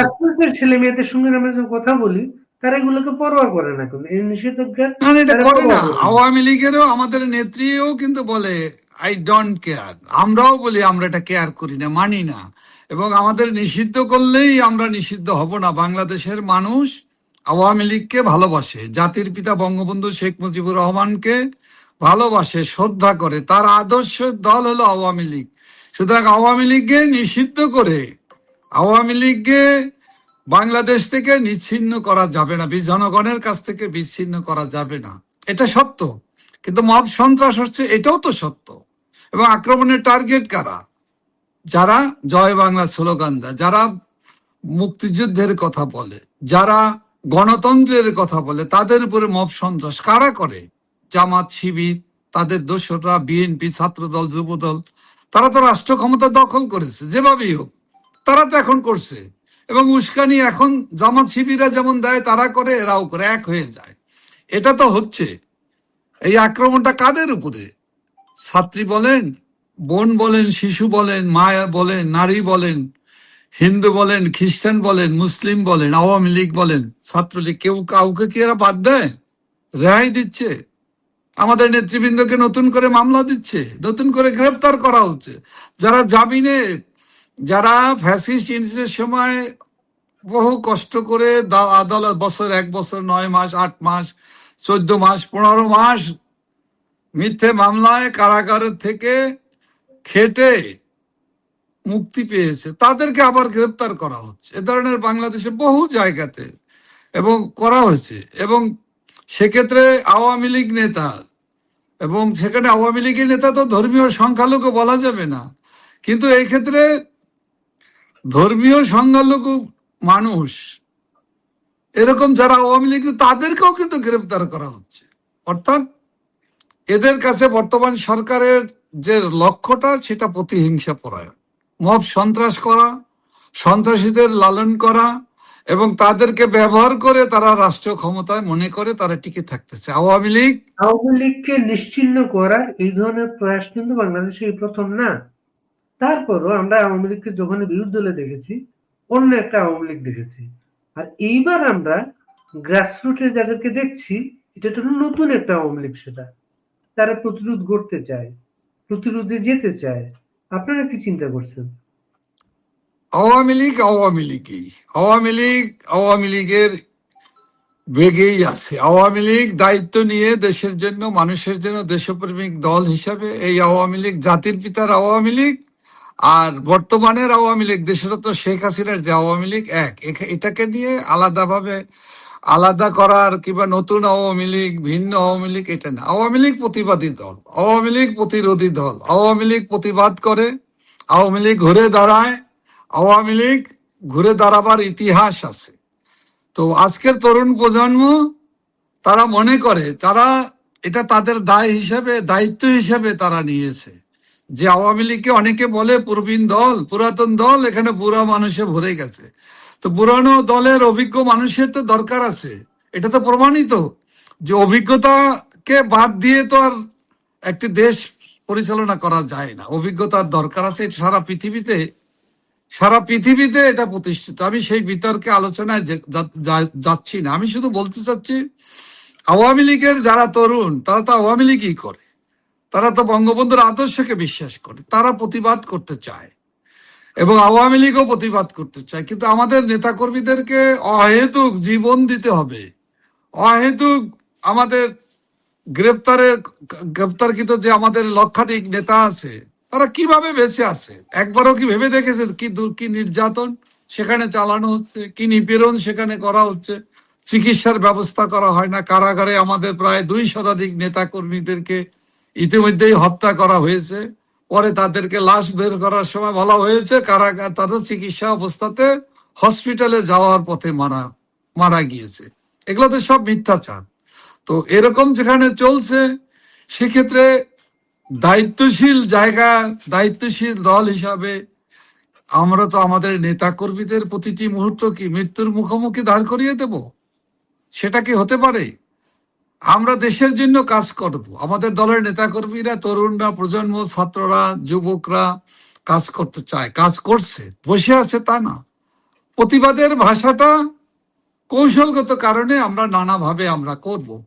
ছেলে মেয়েদের সঙ্গে আমরা যখন কথা বলি, তারা এগুলোকে পরোয়া করে না, কিন্তু এই নিষেধাজ্ঞার না, এটা তারা করে পরোয়া না। করে না। আওয়ামী লীগেরও আমাদের নেত্রীও কিন্তু বলে আই ডোন্ট কেয়ার, আমরাও বলি আমরা এটা কেয়ার করি না, মানি না, এবং আমাদের নিষিদ্ধ করলেই আমরা নিষিদ্ধ হব না। বাংলাদেশের মানুষ আওয়ামী লীগকে ভালোবাসে, জাতির পিতা বঙ্গবন্ধু শেখ মুজিবুর রহমানকে ভালোবাসে, শ্রদ্ধা করে, তার আদর্শের দল হলো আওয়ামী লীগ। সুতরাং আওয়ামী লীগকে নিষিদ্ধ করে, আওয়ামী লীগকে বাংলাদেশ থেকে নিচ্ছিন্ন করা যাবে না, জনগণের কাছ থেকে বিচ্ছিন্ন করা যাবে না, এটা সত্য। কিন্তু মব সন্ত্রাস হচ্ছে, এটাও তো সত্য। এবং আক্রমণের টার্গেট কারা? যারা জয় বাংলা স্লোগান দেয়, যারা মুক্তিযুদ্ধের কথা বলে, যারা গণতন্ত্রের কথা বলে, তাদের উপরে মব সন্ত্রাস কারা করে? জামাত, শিবির, তাদের দোসররা, বিএনপি, ছাত্রদল, যুবদল, তারা তো রাষ্ট্র ক্ষমতা দখল করেছে যেভাবেই হোক, তারা তো এখন করছে। এবং উস্কানি এখন জামাত শিবিরা যেমন দেয় তারা করে, এরাও করে, এক হয়ে যায়। এটা তো হচ্ছে। এই আক্রমণটা কাদের উপরে? ছাত্রী বলেন, বোন বলেন, শিশু বলেন, মা বলেন, নারী বলেন, হিন্দু বলেন, খ্রিস্টান বলেন, মুসলিম বলেন, আওয়ামী লীগ বলেন, ছাত্রলীগ, কেউ কাউকে কি এরা বাদ দেয়? রেহাই দিচ্ছে। আমাদের নেতৃবৃন্দকে নতুন করে মামলা দিচ্ছে, নতুন করে গ্রেপ্তার করা হচ্ছে। যারা জামিনে, যারা ফ্যাসিস্ট ইনসের সময় বহু কষ্ট করে আদালত বছর, 1 বছর, 9 মাস, 8 মাস, 14 মাস, 15 মাস মিথ্যে মামলায় কারাগারের থেকে খেটে মুক্তি পেয়েছে, তাদেরকে আবার গ্রেপ্তার করা হচ্ছে। এ ধরনের বাংলাদেশে বহু জায়গাতে এবং করা হয়েছে। এবং সেক্ষেত্রে আওয়ামী লীগ নেতা, এবং সেখানে আওয়ামী লীগের নেতা তো ধর্মীয় সংখ্যালঘু বলা যাবে না, কিন্তু এই ক্ষেত্রে ধর্মীয় সংখ্যালঘু মানুষ এরকম যারা আওয়ামী লীগ, তাদেরকেও কিন্তু গ্রেপ্তার করা হচ্ছে। অর্থাৎ এদের কাছে বর্তমান সরকারের যে লক্ষ্যটা, সেটা প্রতিহিংসা পরায়ণ, মব সন্ত্রাস করা, সন্ত্রাসীদের লালন করা, এবং তাদেরকে ব্যবহার করে তারা রাষ্ট্র ক্ষমতায় মনে করে তারা টিকে থাকতেছে। আওয়ামী লীগকে নিশ্চিহ্ন করার এই ধরনের প্রয়াস কিন্তু বাংলাদেশে এই প্রথম না। তারপরও আমরা আওয়ামী লীগকে যখন বিরোধী দলে দেখেছি, অন্য একটা আওয়ামী লীগ দেখেছি। আর এইবার আমরা গ্রাসরুটে যাদেরকে দেখছি, এটা তো নতুন একটা আওয়ামী লীগ। সেটা তারা প্রতিরোধ গড়তে চায়, প্রতিরোধে যেতে চায়। আপনারা কি চিন্তা করছেন? আওয়ামী লীগ আওয়ামী লীগই, আওয়ামী লীগের বেগেই আছে। আওয়ামী লীগ দায়িত্ব নিয়ে দেশের জন্য, মানুষের জন্য, দেশপ্রেমিক দল হিসাবে এই আওয়ামী লীগ, জাতির পিতার আওয়ামী লীগ আর বর্তমানের আওয়ামী লীগ, দেশরত শেখ হাসিনার যে আওয়ামী লীগ, এটাকে নিয়ে আলাদাভাবে আলাদা করার কিংবা নতুন আওয়ামী লীগ, ভিন্ন আওয়ামী লীগ, এটা না। আওয়ামী লীগ প্রতিবাদী দল, আওয়ামী লীগ প্রতিরোধী দল, আওয়ামী লীগ প্রতিবাদ করে, আওয়ামী লীগ ঘুরে দাঁড়ায়, আওয়ামী লীগ ঘুরে দাঁড়াবার ইতিহাস আছে। তো আজকের তরুণ প্রজন্ম তারা মনে করে, তারা এটা তাদের দায় হিসাবে, দায়িত্ব হিসাবে তারা নিয়েছে যে আওয়ামী লীগকে অনেকে বলে প্রবীণ দল, পুরাতন দল, এখানে বুড়া মানুষে ভরে গেছে। তো পুরানো দলের অভিজ্ঞ মানুষের তো দরকার আছে। এটা তো প্রমাণিত যে অভিজ্ঞতাকে বাদ দিয়ে তো আর একটি দেশ পরিচালনা করা যায় না। অভিজ্ঞতার দরকার আছে। সারা পৃথিবীতে এটা প্রতিষ্ঠিত। আমি সেই বিতর্কে আলোচনায় যাচ্ছি না। আমি শুধু বলতে চাচ্ছি, আওয়ামী লীগের যারা তরুণ, তারা তো আওয়ামী লীগই করে, তারা তো বঙ্গবন্ধুর আদর্শকে বিশ্বাস করে, তারা প্রতিবাদ করতে চায় এবং আওয়ামী লীগও প্রতিবাদ করতে চায়। কিন্তু আমাদের নেতাকর্মীদেরকে অহেতুক জীবন দিতে হবে, অহেতুক আমাদের গ্রেপ্তারকৃত যে আমাদের লক্ষাধিক নেতা আছে, তারা কিভাবে বেঁচে আছে? একবারও কি ভেবে দেখেছে কি নির্যাতন সেখানে চালানো হচ্ছে, কি নিপীড়ন সেখানে করা হচ্ছে? চিকিৎসার ব্যবস্থা করা হয় না। কারাগারে আমাদের প্রায় 2 শতাধিক নেতা কর্মীদেরকে ইতিমধ্যেই হত্যা করা হয়েছে। পরে তাদেরকে লাশ বের করার সময় বলা হয়েছে কারাগার, তাদের চিকিৎসা অবস্থাতে হসপিটালে যাওয়ার পথে মারা গিয়েছে। এগুলো তো সব মিথ্যাচার। তো এরকম যেখানে চলছে, সেক্ষেত্রে দায়িত্বশীল জায়গা, দায়িত্বশীল দল হিসাবে আমরা তো আমাদের নেতা কর্মীদের প্রতিটি মুহূর্ত কি মৃত্যুর মুখোমুখি দাঁড় করিয়ে দেব? সেটা কি হতে পারে? আমরা দেশের জন্য কাজ করব। আমাদের দলের নেতাকর্মীরা, তরুণরা, প্রজন্ম, ছাত্ররা, যুবকরা কাজ করতে চায়, কাজ করছে, বসে আছে তা না। প্রতিবাদের ভাষাটা কৌশলগত কারণে আমরা নানাভাবে আমরা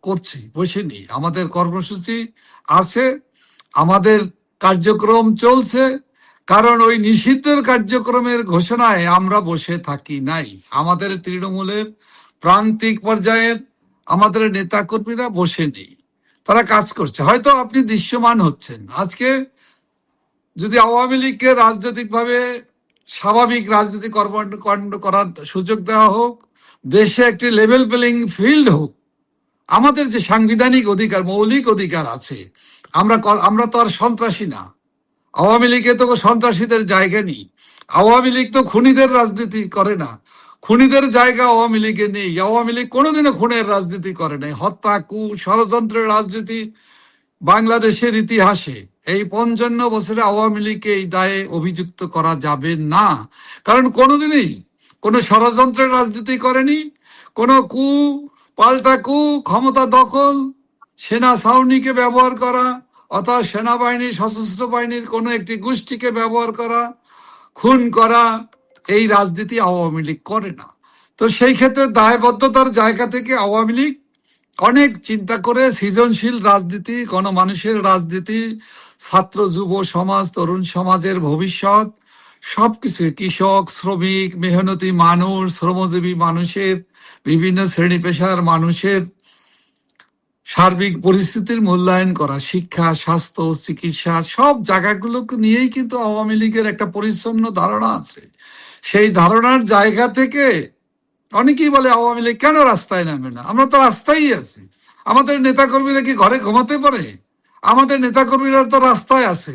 করছি, বসে নেই। আমাদের কর্মসূচি আছে, আমাদের কার্যক্রম চলছে। কারণ ওই নিষিদ্ধের কার্যক্রমের ঘোষণায় আমরা বসে থাকি নাই। আমাদের তৃণমূলের প্রান্তিক পর্যায়ের আমাদের নেতাকর্মীরা বসে নেই, তারা কাজ করছে। হয়তো আপনি দৃশ্যমান হচ্ছেন। আজকে যদি আওয়ামী লীগকে রাজনৈতিকভাবে স্বাভাবিক রাজনীতি কর্মকাণ্ড করার সুযোগ দেওয়া হোক, দেশে একটি লেভেল প্লেইং ফিল্ড হোক। আমাদের যে সাংবিধানিক অধিকার, মৌলিক অধিকার আছে, আমরা তো আর সন্ত্রাসী না। আওয়ামী লীগে তো সন্ত্রাসীদের জায়গা নেই। আওয়ামী লীগ তো খুনিদের রাজনীতি করে না, খুনিদের জায়গা আওয়ামী লীগে নেই। আওয়ামী লীগ কোনোদিনও খুনের রাজনীতি করে নাই। হত্যা, ষড়যন্ত্রের রাজনীতি বাংলাদেশের ইতিহাসে এই 55 বছরে আওয়ামী লীগকে এই দায়ে অভিযুক্ত করা যাবে না। কারণ কোনোদিনই কোনো ষড়যন্ত্রের রাজনীতি করেনি, কোনো পাল্টা ক্ষমতা দখল, সেনা ছাউনিকে ব্যবহার করা অথবা সেনাবাহিনী, সশস্ত্র বাহিনীর কোনো একটি গোষ্ঠীকে ব্যবহার করা, খুন করা, এই রাজনীতি আওয়ামী লীগ করে না। তো সেই ক্ষেত্রে দায়বদ্ধতার জায়গা থেকে আওয়ামী লীগ অনেক চিন্তা করে সৃজনশীল রাজনীতি, গণমানুষের রাজনীতি, ছাত্র যুব সমাজ, তরুণ সমাজের ভবিষ্যৎ, সবকিছু, কৃষক, শ্রমিক, মেহনতি মানুষ, শ্রমজীবী মানুষের, বিভিন্ন শ্রেণী পেশার মানুষের সার্বিক পরিস্থিতির মূল্যায়ন করা, শিক্ষা, স্বাস্থ্য, চিকিৎসা, সব জায়গাগুলোকে নিয়েই কিন্তু আওয়ামী লীগের একটা পরিচ্ছন্ন ধারণা আছে। সেই ধারণার জায়গা থেকে অনেকেই বলে আওয়ামী লীগ কেন রাস্তায় নামে না? আমরা তো রাস্তায় আছি। আমাদের নেতাকর্মীরা কি ঘরে ঘুমাতে পারে? আমাদের নেতাকর্মীরা তো রাস্তায় আছে।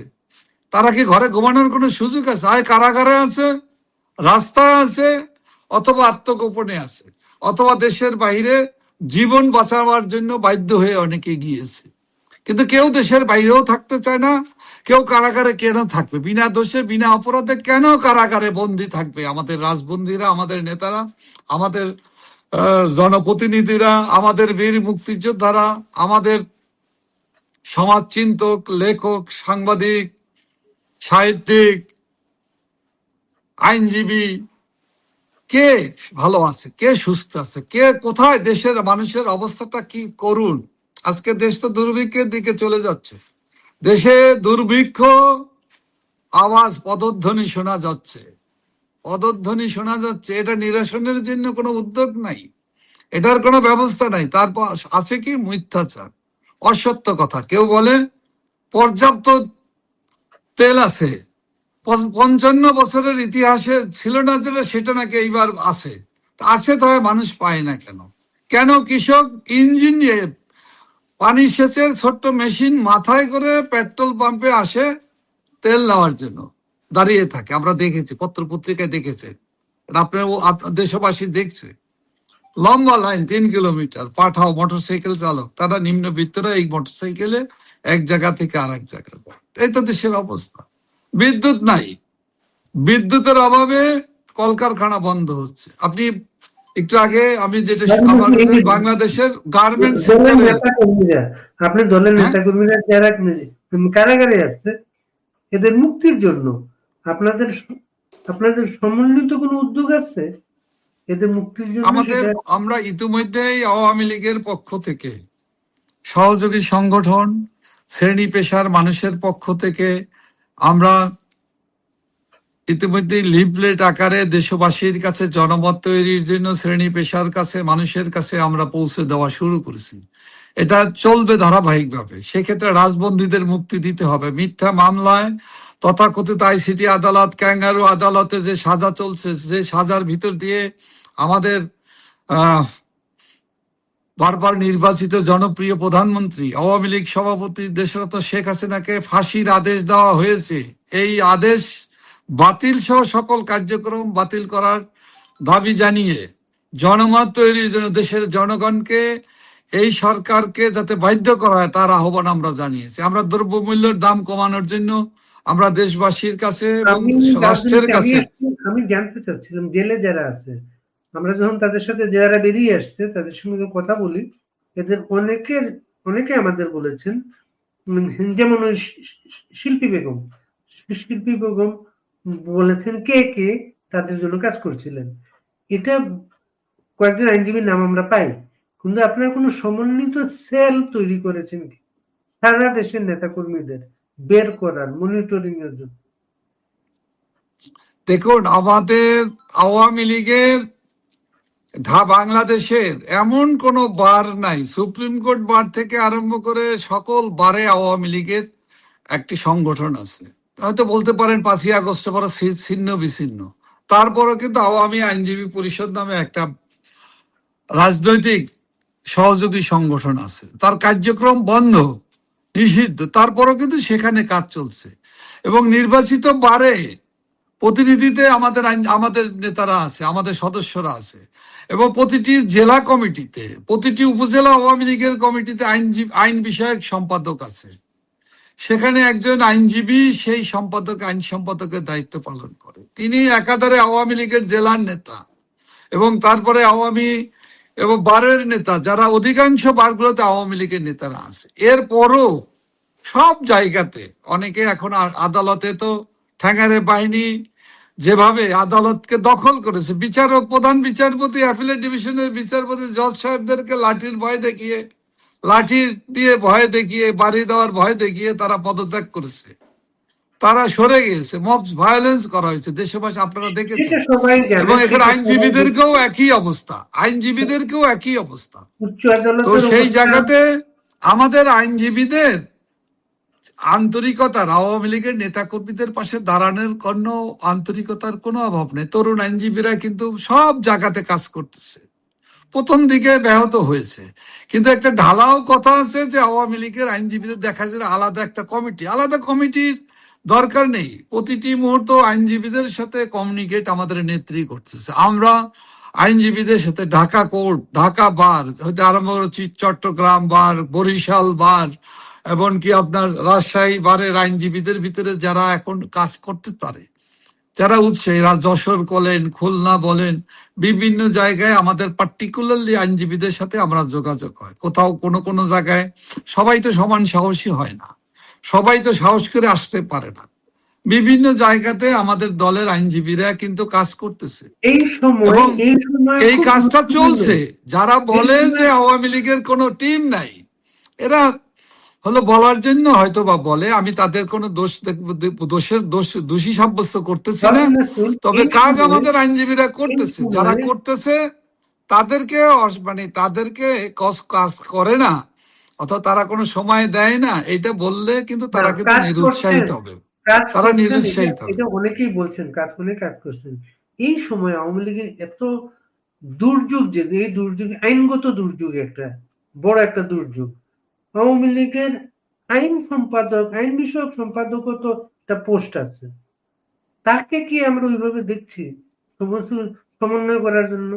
তারা কি ঘরে ঘুমানোর কোনো সুযোগ আছে? হয় কারাগারে আছে, রাস্তায় আছে, অথবা আত্মগোপনে আছে, অথবা দেশের বাইরে জীবন বাঁচাবার জন্য বাধ্য হয়ে অনেকে গিয়েছে। কিন্তু কেউ দেশের বাইরেও থাকতে চায় না। কেউ কারাগারে কেন থাকবে? বিনা দোষে, বিনা অপরাধে কেন কারাগারে বন্দী থাকবে? আমাদের রাজবন্দীরা, আমাদের নেতারা, আমাদের জনপ্রতিনিধিরা, আমাদের বীর মুক্তিযোদ্ধারা, আমাদের সমাজচিন্তক, লেখক, সাংবাদিক, সাহিত্যিক, আইনজীবী, কে ভালো আছে, কে সুস্থ আছে, কে কোথায়? দেশের মানুষের অবস্থাটা কি করুন। আজকে দেশ তো দুর্ভিক্ষের দিকে চলে যাচ্ছে। দেশে দুর্ভিক্ষ, আওয়াজ, পদধ্বনি শোনা যাচ্ছে, পদধ্বনি শোনা যাচ্ছে। এটা নিরসনের জন্য কোনো উদ্যোগ নাই, এটার কোনো ব্যবস্থা নাই। তারপর আছে কি? মিথ্যাচার, অসত্য কথা। কেউ বলে পর্যাপ্ত তেল আছে, 55 বছরের ইতিহাসে ছিল না, যেটা সেটা নাকি এইবার আছে। আছে তো মানুষ পায় না কেন? কেন কৃষক ইঞ্জিন নিয়ে পানি সেচের ছোট্ট মেশিন মাথায় করে পেট্রোল পাম্পে আসে তেল নেওয়ার জন্য, দাঁড়িয়ে থাকে? আমরা দেখেছি, পত্র পত্রিকায় দেখেছে, আপনার দেশবাসী দেখছে। লম্বা লাইন, 3 কিলোমিটার। পাঠাও মোটরসাইকেল চালক, তারা নিম্নবিত্তরা এই মোটরসাইকেলে এক জায়গা থেকে আর এক জায়গায়। এই তো দেশের অবস্থা। বিদ্যুৎ নাই, বিদ্যুতের অভাবে কলকারখানা বন্ধ হচ্ছে। আপনি একটু আগে আমি যেটা আমাদের বাংলাদেশের গার্মেন্ট সেক্টরে, আপনি দলের নেতাকর্মীরা যারা কারাগারে আছে, এদের মুক্তির জন্য আপনাদের সমন্বিত কোনো উদ্যোগ আছে এদের মুক্তির জন্য? আমরা ইতিমধ্যেই আওয়ামী লীগের পক্ষ থেকে, সহযোগী সংগঠন, শ্রেণী পেশার মানুষের পক্ষ থেকে আমরা ইতিমধ্যে লিফলেট আকারে দেশবাসীর কাছে জনমত তৈরির জন্য শ্রেণী পেশার কাছে, মানুষের কাছে আমরা পৌঁছে দেওয়া শুরু করেছি। এটা চলবে ধারাবাহিকভাবে। সেক্ষেত্রে রাজবন্দীদের মুক্তি দিতে হবে। মিথ্যা মামলায় তথাকথিত আইসিটি আদালত, ক্যাঙ্গারু আদালতে যে সাজা চলছে, যে সাজার ভিতর দিয়ে আমাদের বারবার নির্বাচিত জনপ্রিয় প্রধানমন্ত্রী, আওয়ামী লীগ সভাপতি দেশরত্ন শেখ হাসিনাকে ফাঁসির আদেশ দেওয়া হয়েছে। এই আদেশ বাতিল সহ সকল কার্যক্রম বাতিল করার দাবি জানিয়ে জনমত তৈরির জন্য দেশের জনগণকে, এই সরকারকে যাতে বাধ্য করা হয় তার আহ্বান আমরা জানিয়েছি। আমরা দ্রব্যমূল্যের দাম কমানোর জন্য আমরা দেশবাসীর কাছে এবং রাষ্ট্রের কাছে, আমি জানতে চাচ্ছিলাম, জেলে যারা আছে, আমরা যখন তাদের সাথে যারা বেরিয়ে আসছে তাদের সঙ্গে কথা বলি, এদের অনেকে আমাদের বলেছেন, যেমন ওই শিল্পী বেগম বলেছেন কে কে তাদের জন্য কাজ করছিলেন। এটা কয়েকজন আইনজীবীর নাম আমরা পাই, কিন্তু আপনারা কোনো সমন্বিত সেল তৈরি করেছেন কি সারা দেশের নেতাকর্মীদের বের করার, মনিটরিং এর জন্য? দেখুন, আমাদের আওয়ামী লীগের বাংলাদেশের এমন কোনো বার নাই, সুপ্রিম কোর্ট বার থেকে আরম্ভ করে সকল বারে আওয়ামী লীগের একটি সংগঠন আছে। হয়তো বলতে পারেন 5ই আগস্ট পরে ছিন্ন বিচ্ছিন্ন, তারপরও কিন্তু আওয়ামী আইনজীবী পরিষদ নামে একটা রাজনৈতিক সহযোগী সংগঠন আছে, তার কার্যক্রম বন্ধ, নিষিদ্ধ, তারপরও কিন্তু সেখানে কাজ চলছে। এবং নির্বাচিত বারে প্রতিনিধিতে আমাদের নেতারা আছে, আমাদের সদস্যরা আছে, এবং প্রতিটি জেলা কমিটিতে, প্রতিটি উপজেলা আওয়ামী লীগের কমিটিতে আইন বিষয়ক সম্পাদক আছে। সেখানে একজন আইনজীবী সেই আইন সম্পাদকের দায়িত্ব পালন করে। তিনি একাধারে আওয়ামী লীগের জেলার নেতা এবং তারপরে আওয়ামী এবং বারের নেতা, যারা অধিকাংশ বারগুলোতে আওয়ামী লীগের নেতারা আছে। এরপরও সব জায়গাতে অনেকে এখন আদালতে তো ঠ্যাঙারে বাহিনী যেভাবে আদালতকে দখল করেছে, বিচারক, প্রধান বিচারপতি, অ্যাপিলেট ডিভিশনের বিচারপতি, জজ সাহেবদেরকে লাঠির ভয় দেখিয়ে, লাঠি দিয়ে ভয় দেখিয়ে, বাড়ি দেওয়ার ভয় দেখিয়ে তারা পদত্যাগ করেছে, তারা সরে গিয়েছে, মব ভায়োলেন্স করা হয়েছে দেশবাসী, আপনারা দেখেছেন। এটা সবাই জানে, এবং এখানে সেটা আইনজীবীদেরকেও একই অবস্থা, আইনজীবীদেরকেও একই অবস্থা। উচ্চ তো আদালতের সেই অবস্থা। জায়গাতে আমাদের আইনজীবীদের আন্তরিকতার, আওয়ামী লীগের নেতাকর্মীদের পাশে দাঁড়ানোর কোনো আন্তরিকতার কোনো অভাব নেই। তরুণ আইনজীবীরা কিন্তু সব জায়গাতে কাজ করতেছে, প্রথম দিকে ব্যাহত হয়েছে, কিন্তু একটা ঢালাও কথা আছে যে আওয়ামী লীগের আইনজীবীদের দেখার জন্য আলাদা একটা কমিটি, আলাদা কমিটির দরকার নেই। প্রতিটি মুহূর্ত আইনজীবীদের সাথে কমিউনিকেট আমাদের নেত্রী করতেছে। আমরা আইনজীবীদের সাথে ঢাকা কোর্ট, ঢাকা বার হতে আরম্ভ করেছি, চট্টগ্রাম বার, বরিশাল বার, এমনকি আপনার রাজশাহী বারের আইনজীবীদের ভিতরে যারা এখন কাজ করতে পারে, যারা উৎসাহী, যশোর বলেন, খুলনা বলেন, বিভিন্ন জায়গায় আমাদের পার্টিকুলারলি আইনজীবীদের সাথে আমরা যোগাযোগ হয়। কোথাও কোনো কোনো জায়গায় সবাই তো সমান সাহসী হয় না, সবাই তো সাহস করে আসতে পারে না। বিভিন্ন জায়গাতে আমাদের দলের আইনজীবীরা কিন্তু কাজ করতেছে এই সময় এবং এই খুব কাজটা গুরুত্বপূর্ণ। চলছে। যারা বলে এই যে সময় আওয়ামী লীগের কোনো টিম নাই, এরা হলো বলার জন্য হয়তো বা বলে। আমি তাদের কোনো দোষী সাব্যস্ত করতেছি না, তবে এই কাজ সময় আমাদের আইনজীবীরা করতেছে। এই যারা সময় করতেছে তাদেরকে মানে তাদেরকে কাজ করে না অথবা তারা কোনো সময় দেয় না, এটা বললে কিন্তু তারা কিন্তু কাজ করছেন, নিরুৎসাহিত হবে, কাজ তারা করছেন, নিরুৎসাহিত হবে। এটা অনেকেই বলছেন কাজ করলে কাজ করছেন। এই সময় আওয়ামী লীগের এত দুর্যোগ, যে এই দুর্যোগ আইনগত দুর্যোগ, একটা বড় একটা দুর্যোগ। আওয়ামী লীগের আইন সম্পাদক, আইন বিষয়ক সম্পাদকও তো একটা পোস্ট আছে, তাকে কি আমরা ওইভাবে দেখছি সমস্ত সমন্বয় করার জন্য?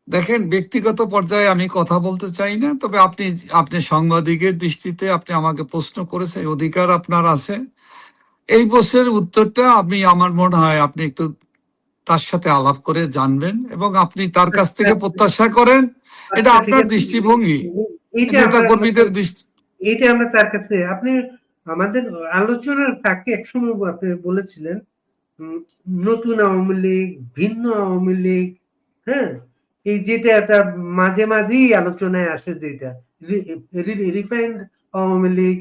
দেখেন, ব্যক্তিগত পর্যায়ে আমি কথা বলতে চাই না, তবে আপনি সাংবাদিকের দৃষ্টিতে আপনি আমাকে প্রশ্ন করেছেন, অধিকার আপনার আছে। এই প্রশ্নের উত্তরটা আমার মনে হয় আপনি একটু তার সাথে আলাপ করে জানবেন এবং আপনি তার কাছ থেকে প্রত্যাশা করেন। এটা আচ্ছা, ঠিক আপনার আছে। দৃষ্টিভঙ্গি, এইটা নেতা আমরা কর্মীদের দৃষ্টি। এইটা আমরা তার কাছে, আপনি আমাদের আলোচনার ফাঁকে একসময় আপনি বলেছিলেন উম, নতুন আওয়ামী লীগ, ভিন্ন আওয়ামী লীগ, হ্যাঁ, এই যেটা একটা মাঝে মাঝেই আলোচনায় আসে, যেটা রিফাইন্ড আওয়ামী লীগ,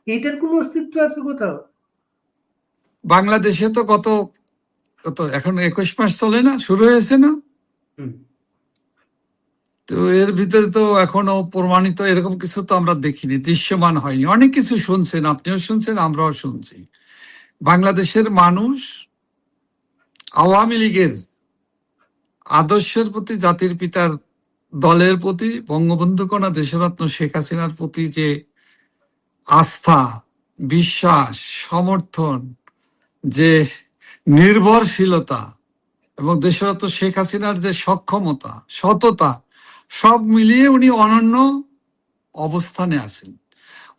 এইটার কোনো অস্তিত্ব আছে কোথাও? বাংলাদেশে তো কত কত এখন 21 মাস চলে না, শুরু হয়েছে না? হুম। তো এর ভিতরে তো এখনো প্রমাণিত এরকম কিছু তো আমরা দেখিনি, দৃশ্যমান হয়নি। অনেক কিছু শুনছেন, আপনিও শুনছেন, আমরাও শুনছি। বাংলাদেশের মানুষ আওয়ামী লীগের আদর্শের প্রতি, জাতির পিতার দলের প্রতি, বঙ্গবন্ধু কন্যা দেশরত্ন শেখ হাসিনার প্রতি যে আস্থা, বিশ্বাস, সমর্থন, যে নির্ভরশীলতা এবং দেশরত্ন শেখ হাসিনার যে সক্ষমতা, সততা, সব মিলিয়ে উনি অনন্য অবস্থানে আছেন।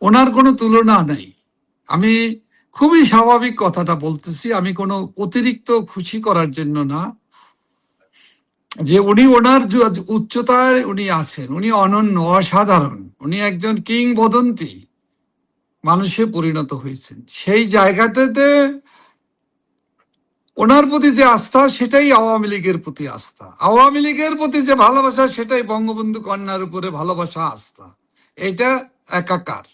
ওনার কোনো তুলনা নেই। আমি খুবই স্বাভাবিক কথাটা বলতেছি, আমি কোনো অতিরিক্ত খুশি করার জন্য না, যে উনি ওনার উচ্চতায় উনি আছেন, উনি অনন্য, অসাধারণ, উনি একজন কিংবদন্তি মানুষে পরিণত হয়েছেন। সেই জায়গাতে ওনার প্রতি যে আস্থা, সেটাই আওয়ামী লীগের প্রতি আস্থা। আওয়ামী লীগের প্রতি যে ভালোবাসা, সেটাই বঙ্গবন্ধু কন্যার উপরে ভালোবাসা, আস্থা। এটা একাকার।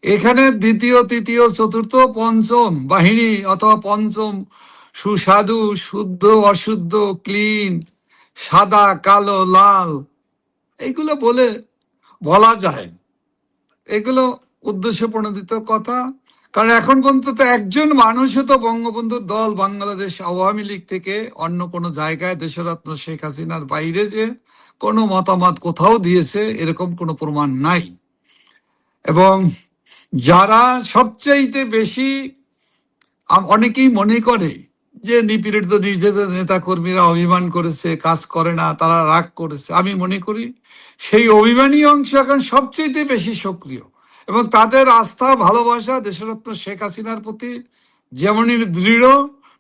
এখানে দ্বিতীয়, তৃতীয়, চতুর্থ, পঞ্চম বাহিনী অথবা পঞ্চম সুস্বাদু, শুদ্ধ, অশুদ্ধ, ক্লিন, সাদা, কালো, লাল, এইগুলো বলা যায়, এগুলো উদ্দেশ্য প্রণোদিত কথা। কারণ এখন পর্যন্ত তো একজন মানুষও তো বঙ্গবন্ধুর দল বাংলাদেশ আওয়ামী লীগ থেকে অন্য কোনো জায়গায় দেশরত্ন শেখ হাসিনার বাইরে যে কোনো মতামত কোথাও দিয়েছে এরকম কোনো প্রমাণ নাই। এবং যারা সবচাইতে বেশি অনেকেই মনে করে যে নিপীড়িত নির্যাতিত নেতা কর্মীরা অভিমান করেছে, কাজ করে না, তারা রাগ করেছে, আমি মনে করি সেই অভিমানী অংশ এখন সবচেয়ে বেশি সক্রিয় এবং তাদের আস্থা ভালোবাসা দেশরত্ন শেখ হাসিনার প্রতি যেমনই দৃঢ়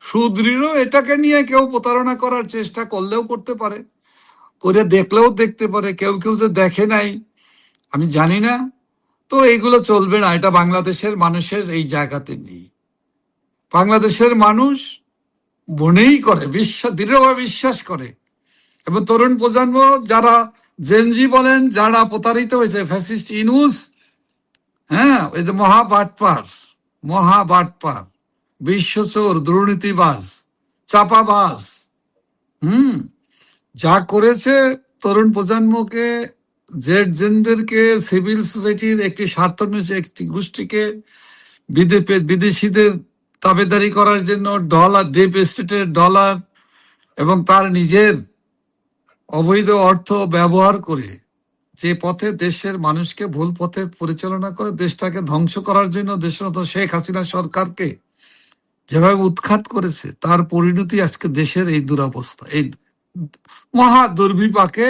সুদৃঢ়। এটাকে নিয়ে কেউ প্রতারণা করার চেষ্টা করলেও করতে পারে, করে দেখলেও দেখতে পারে, কেউ কেউ যে দেখে নাই আমি জানি না। তো এইগুলো চলবে না, এটা বাংলাদেশের মানুষের এই জায়গাতে নেই। বাংলাদেশের মানুষ মনেই করে, দৃঢ়ভাবে বিশ্বাস করে। এবং তরুণ প্রজন্ম যারা জেনজি বলেন, যারা প্রতারিত হয়েছে ফ্যাসিস্ট ইনুস, হ্যাঁ, ওই যে মহাবাটপার বিশ্বচোর, দুর্নীতিবাজ, চাপাবাজ, যা করেছে তরুণ প্রজন্মকে, জেনদেরকে, সিভিল সোসাইটির একটি স্বার্থান্বেষী একটি গোষ্ঠীকে বিদেশিদের তাবেদারি করার জন্য ডলার, ডিপ স্টেটের ডলার এবং তার নিজের অবৈধ অর্থ ব্যবহার করে যে পথে দেশের মানুষকে ভুল পথে পরিচালনা করে দেশটাকে ধ্বংস করার জন্য দেশরত শেখ হাসিনা সরকারকে যেভাবে উৎখাত করেছে, তার পরিণতি আজকে দেশের এই দুরবস্থা, এই মহা দুর্বিপাকে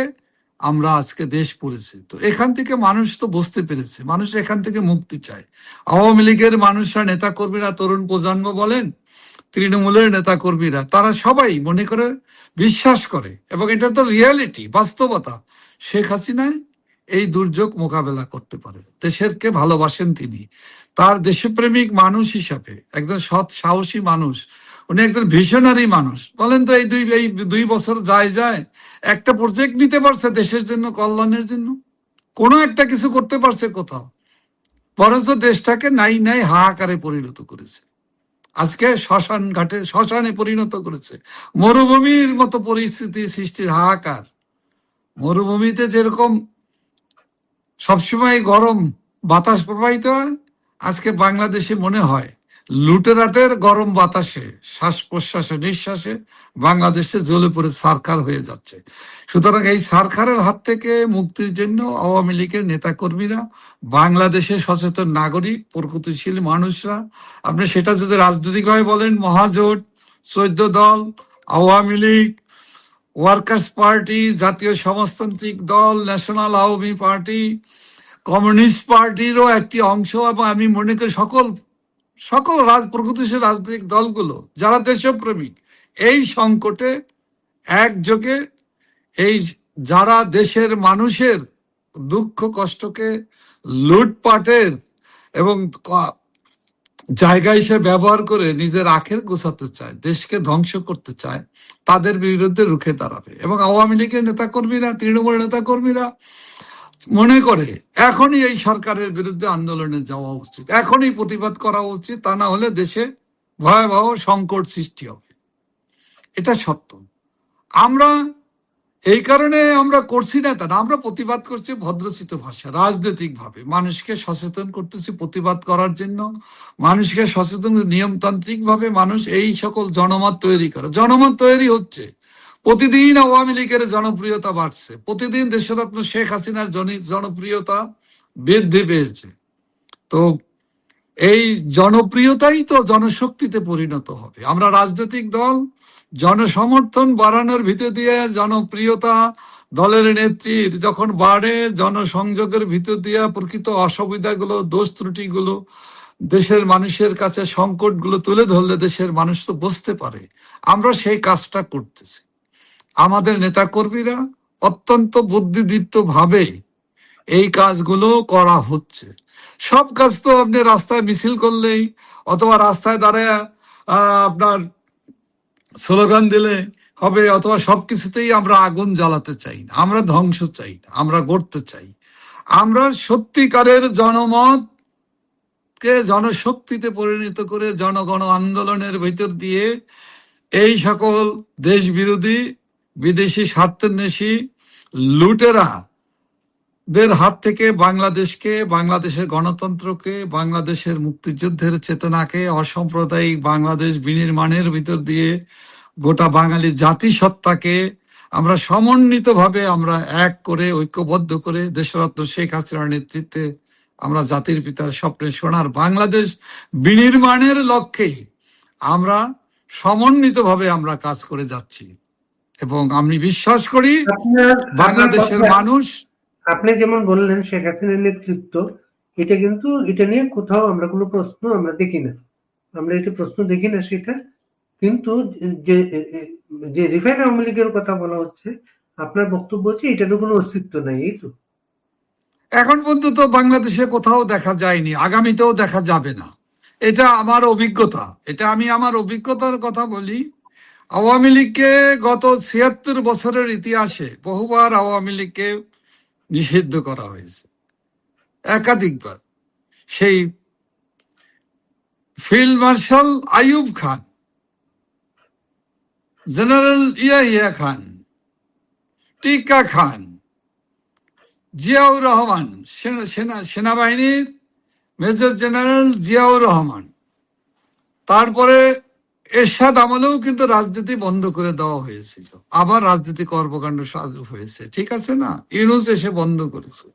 আমরা আজকে দেশ পড়েছি। তো এখান থেকে মানুষ তো বুঝতে পেরেছে, মানুষ এখান থেকে মুক্তি চায়। আওয়ামী লীগের মানুষরা, নেতা কর্মীরা, তরুণ প্রজন্ম বলেন, তৃণমূলের নেতা কর্মীরা, তারা সবাই মনে করে, বিশ্বাস করে এবং এটা তো রিয়ালিটি, বাস্তবতা, শেখ হাসিনা এই দুর্যোগ মোকাবেলা করতে পারে। দেশেরকে ভালোবাসেন তিনি, তার দেশপ্রেমিক মানুষ হিসাবে একজন সৎ সাহসী মানুষ, উনি একজন ভিশনারি মানুষ। বলেন তো এই দুই বছর যায় একটা প্রজেক্ট নিতে পারছে দেশের জন্য, কল্যাণের জন্য? কোনো একটা কিছু করতে পারছে কোথাও? বরঞ্চ দেশটাকে নাই হাহাকারে পরিণত করেছে। আজকে শ্মশানে পরিণত করেছে, মরুভূমির মতো পরিস্থিতি সৃষ্টি, হাহাকার। মরুভূমিতে যেরকম সবসময় গরম বাতাস প্রবাহিত হয়, আজকে বাংলাদেশে মনে হয় লুটেরাদের গরম বাতাসে, শ্বাস প্রশ্বাসে, নিঃশ্বাসে বাংলাদেশে জ্বলে পড়ে সারখার হয়ে যাচ্ছে। সুতরাং এই সারখারের হাত থেকে মুক্তির জন্য আওয়ামী লীগের নেতা কর্মীরা, বাংলাদেশের সচেতন নাগরিক, প্রগতিশীল মানুষরা, আপনি সেটা যদি রাজনৈতিকভাবে বলেন, মহাজোট, 14 দল, আওয়ামী লীগ, ওয়ার্কার্স পার্টি, জাতীয় সমাজতান্ত্রিক দল, ন্যাশনাল আওয়ামী পার্টি, কমিউনিস্ট পার্টিরও একটি অংশ, এবং আমি মনে করি সকল প্রগতিশীল রাজনৈতিক দলগুলো যারা দেশপ্রেমিক, এই সংকটে একযোগে, এই যারা দেশের মানুষের দুঃখ কষ্টকে লুটপাটের এবং জায়গা হিসেবে ব্যবহার করে নিজের আখের গোছাতে চায়, দেশকে ধ্বংস করতে চায়, তাদের বিরুদ্ধে রুখে দাঁড়াবে। এবং আওয়ামী লীগের নেতাকর্মীরা, তৃণমূল নেতাকর্মীরা মনে করে এখনই এই সরকারের বিরুদ্ধে আন্দোলনে যাওয়া উচিত, এখনই প্রতিবাদ করা উচিত, তা না হলে দেশে ভয়াবহ সংকট সৃষ্টি হবে। এটা সত্য। আমরা এই কারণে আমরা করছি না তা না, আমরা প্রতিবাদ করছি ভদ্রচিত ভাষা, রাজনৈতিক ভাবে মানুষকে সচেতন করতেছি প্রতিবাদ করার জন্য, মানুষকে সচেতন নিয়মতান্ত্রিক ভাবে মানুষ এই সকল জনমত তৈরি করে। জনমত তৈরি হচ্ছে, প্রতিদিন আওয়ামী লীগের জনপ্রিয়তা বাড়ছে, প্রতিদিন দেশরত্ন শেখ হাসিনার জনপ্রিয়তা বৃদ্ধি পেয়েছে। তো এই জনপ্রিয়তাই তো জনশক্তিতে পরিণত হবে। আমরা রাজনৈতিক দল জনসমর্থন বাড়ানোর ভিতর দিয়ে, জনপ্রিয়তা দলের নেত্রীর যখন বাড়ে, জনসংযোগের ভিতর দিয়ে প্রকৃত অসুবিধাগুলো, দোষ ত্রুটিগুলো, দেশের মানুষের কাছে সংকটগুলো তুলে ধরলে দেশের মানুষ তো বুঝতে পারে। আমরা সেই কাজটা করতেছি। আমাদের নেতাকর্মীরা অত্যন্ত বুদ্ধিদীপ্ত ভাবে এই কাজগুলো করা হচ্ছে। সব কাজ তো আপনি রাস্তায় মিছিল করলেই অথবা রাস্তায় দাঁড়ায় আপনার স্লোগান দিলে হবে, অথবা সবকিছুতেই আমরা আগুন জ্বালাতে চাই না, আমরা ধ্বংস চাই না, আমরা গড়তে চাই। আমরা সত্যিকারের জনমতকে জনশক্তিতে পরিণত করে জনগণ আন্দোলনের ভিতর দিয়ে এই সকল দেশ বিরোধী, বিদেশি স্বার্থান্বেষী লুটেরা দের হাত থেকে বাংলাদেশকে, বাংলাদেশের গণতন্ত্রকে, বাংলাদেশের মুক্তিযুদ্ধের চেতনাকে, অসাম্প্রদায়িক বাংলাদেশ বিনির্মাণের ভিতর দিয়ে গোটা বাঙালি জাতিসত্তাকে আমরা সমন্বিতভাবে আমরা এক করে, ঐক্যবদ্ধ করে দেশরত্ন শেখ হাসিনার নেতৃত্বে আমরা জাতির পিতার স্বপ্নে সোনার বাংলাদেশ বিনির্মাণের লক্ষ্যে আমরা সমন্বিতভাবে আমরা কাজ করে যাচ্ছি। এবং আমি বিশ্বাস করি আপনার বাংলাদেশের কথা, মানুষ, আপনি যেমন বললেন শেখ হাসিনার নেতৃত্ব, এটা কিন্তু এটা নিয়ে কোথাও আমরা কোনো প্রশ্ন আমরা দেখি না, আমরা এটা প্রশ্ন দেখি না সেটা, কিন্তু যে যে রিফাইন আওয়ামী লীগের কথা বলা হচ্ছে, আপনার বক্তব্য হচ্ছে এটারও কোনো অস্তিত্ব নাই, এই তো? এখন পর্যন্ত বাংলাদেশে কোথাও দেখা যায়নি, আগামীতেও দেখা যাবে না। এটা আমার অভিজ্ঞতা, এটা আমি আমার অভিজ্ঞতার কথা বলি। আওয়ামী লীগকে গত ৭৬ বছরের ইতিহাসে বহুবার আওয়ামী লীগকে নিষিদ্ধ করা হয়েছে, একাধিকবার। সেই field marshal Ayub Khan, general Yahya Khan, টিক্কা খান, জিয়াউর রহমান, সেনাবাহিনীর মেজর জেনারেল জিয়াউর রহমান, তারপরে এরশাদ আমলেও কিন্তু রাজনীতি বন্ধ করে দেওয়া হয়েছিল, আবার রাজনীতি কর্মকাণ্ড শুরু হয়েছে, ঠিক আছে না? ইউনূস এসে বন্ধ করেছে।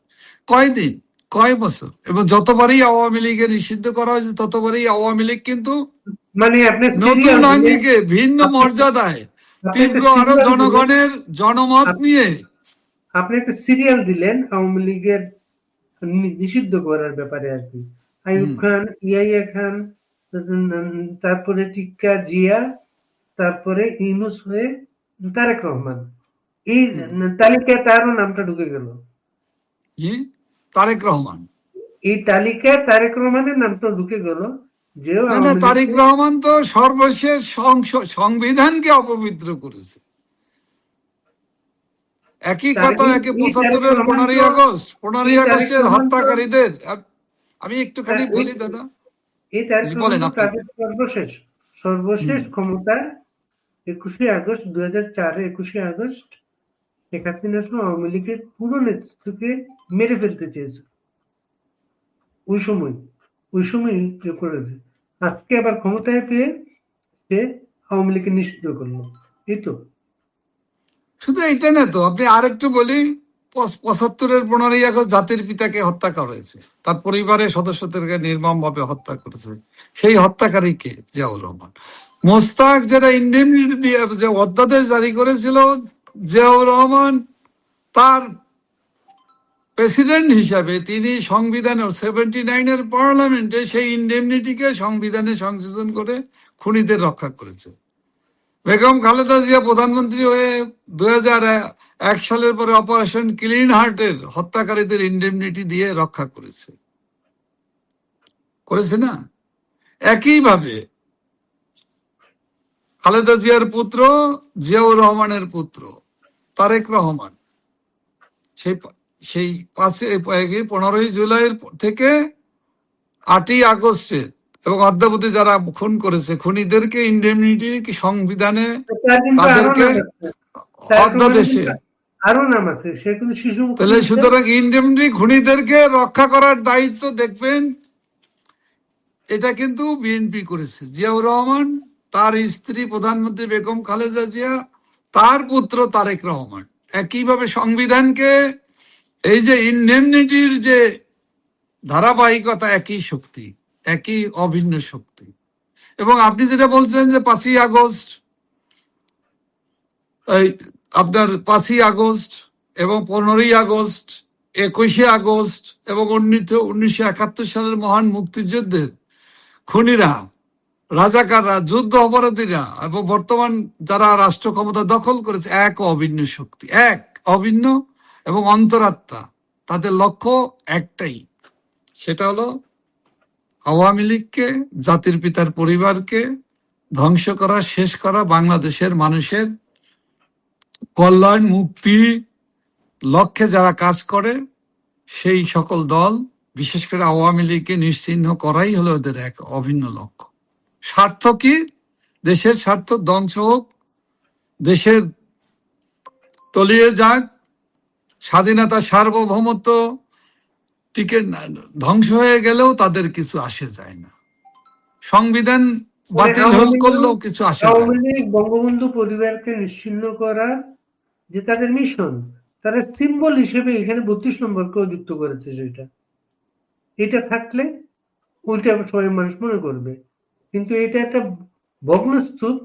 কয়দিন, কয় বছর? এবং যতবারই আওয়ামী লীগের নিষিদ্ধ করা হয়েছে ততবারই আওয়ামী লীগ কিন্তু মানে আপনি নতুন আঙ্গিকে, ভিন্ন মর্যাদায়, তীব্র আরো জনগণের জনমত নিয়ে আপনি একটা সিরিয়াল দিলেন আওয়ামী লীগের নিষিদ্ধ করার ব্যাপারে আর কি। আইয়ুব খান, ইয়াহিয়া খান, তারপরে টিক্কা, জিয়া, তারপরে ইউনূস হয়ে তারেক রহমান, এই তালিকায় তারও নামটা ঢুকে গেল। জি, তারেক রহমান। এই তালিকায় তারেক রহমানের নামটা ঢুকে গেল, যেও না না, আওয়ামী তারেক লীগকে রহমান তো সর্বশেষ সংবিধানকে অপবিত্র করেছে। একই খাতা, একে এই তারেক ৭৫-এর রহমান 15ই তো আগস্ট, 15ই এই তারেক আগস্টের রহমান তো হত্যাকারীদের আমি একটুখানি এই বলি দাদা। এই তারেক জি, রহমান বলেন তো আপনি। কাদের সর্বশেষ ক্ষমতা ২১শে আগস্ট ২০০৪-এ ২১শে আগস্ট শেখ হাসিনা সহ আওয়ামী লীগের পুরো নেতৃত্বকে মেরে ফেলতে চেয়েছে ওই সময় করেছে। আজকে আবার ক্ষমতায় পেয়ে সে আওয়ামী লীগকে নিষিদ্ধ করলো, এই তো? শুধু এটা না তো, আপনি আরেকটু বলি, ৭৫-এর 15ই আগস্ট জাতির পিতাকে হত্যা করা হয়েছে, তার পরিবারের সদস্যদেরকে নির্মমভাবে হত্যা করেছে। সেই হত্যাকারী কে? জিয়াউর রহমান। মোস্তাক যেটা ইন্ডেমনিটি দিয়ে যে অধ্যাদেশ জারি করেছিল, জিয়াউর রহমান তার প্রেসিডেন্ট হিসাবে তিনি সংবিধানের 79-এর পার্লামেন্টে সেই ইন্ডেমনিটিকে সংবিধানে সংযোজন করে খুনিদের রক্ষা করেছে। বেগম খালেদা জিয়া প্রধানমন্ত্রী হয়ে 2001 সালের পরে অপারেশন ক্লিন হার্টের হত্যাকারীদের ইন্ডেমনিটি দিয়ে রক্ষা করেছে না? একইভাবে খালেদা জিয়ার পুত্র, জিয়াউর রহমানের পুত্র তারেক রহমান, সেই সেই 15ই জুলাইয়ের থেকে 8ই আগস্টের এবং অদ্যাবধি যারা খুন করেছে খুনিদেরকে ইন্ডেমনিটি কি সংবিধানে তার কিন্তু আরো তাদেরকে নাম আছে, তারেক রহমানের অধ্যাদেশে, কিন্তু আরো নাম আছে, সে কিন্তু শিশু তাহলে মুক্তিযোদ্ধা। সুতরাং ইন্ডেমনিটি খুনিদেরকে রক্ষা করার দায়িত্ব দেখবেন এটা কিন্তু বিএনপি করেছে। জিয়াউর রহমান, তার স্ত্রী প্রধানমন্ত্রী বেগম খালেদা জিয়া, তার পুত্র তারেক রহমান একইভাবে সংবিধানকে, এই যে ইন্ডেমনিটির যে ধারাবাহিকতা, একই শক্তি, একই অভিন্ন শক্তি। এবং আপনি যেটা বলছেন যে 5ই আগস্ট, এই আপনার 5ই আগস্ট এবং 15ই আগস্ট, 21শে আগস্ট এবং 1971 সালের মহান মুক্তিযুদ্ধের খুনিরা, রাজাকাররা, যুদ্ধ অপরাধীরা এবং বর্তমান যারা রাষ্ট্র ক্ষমতা দখল করেছে, এক অভিন্ন শক্তি, এক অভিন্ন এবং অন্তরাত্মা। তাদের লক্ষ্য একটাই, সেটা হলো আওয়ামী লীগকে, জাতির পিতার পরিবারকে ধ্বংস করা, শেষ করা, বাংলাদেশের মানুষের কল্যাণ মুক্তি লক্ষ্যে যারা কাজ করে সেই সকল দল, বিশেষ করে আওয়ামী লীগকে নিশ্চিহ্ন করাই হলো ওদের এক অভিন্ন লক্ষ্য। স্বার্থ কি? দেশের স্বার্থ ধ্বংস হোক, দেশের তলিয়ে যাক, স্বাধীনতা সার্বভৌমত্ব টিকে ধ্বংস হয়ে গেলেও তাদের কিছু আসে যায় না, সংবিধান মানে বাতিল করলেও কিছু আসে যায় আওয়ামী না। লীগ বঙ্গবন্ধু পরিবারকে নিশ্চিহ্ন করা যে তাদের মিশন, তারা সিম্বল হিসেবে এখানে 32 নম্বরকেও যুক্ত করেছে। সেটা এটা থাকলে ওইটা সবাই মানুষ মনে করবে, কিন্তু এটা একটা ভগ্নস্তূপ।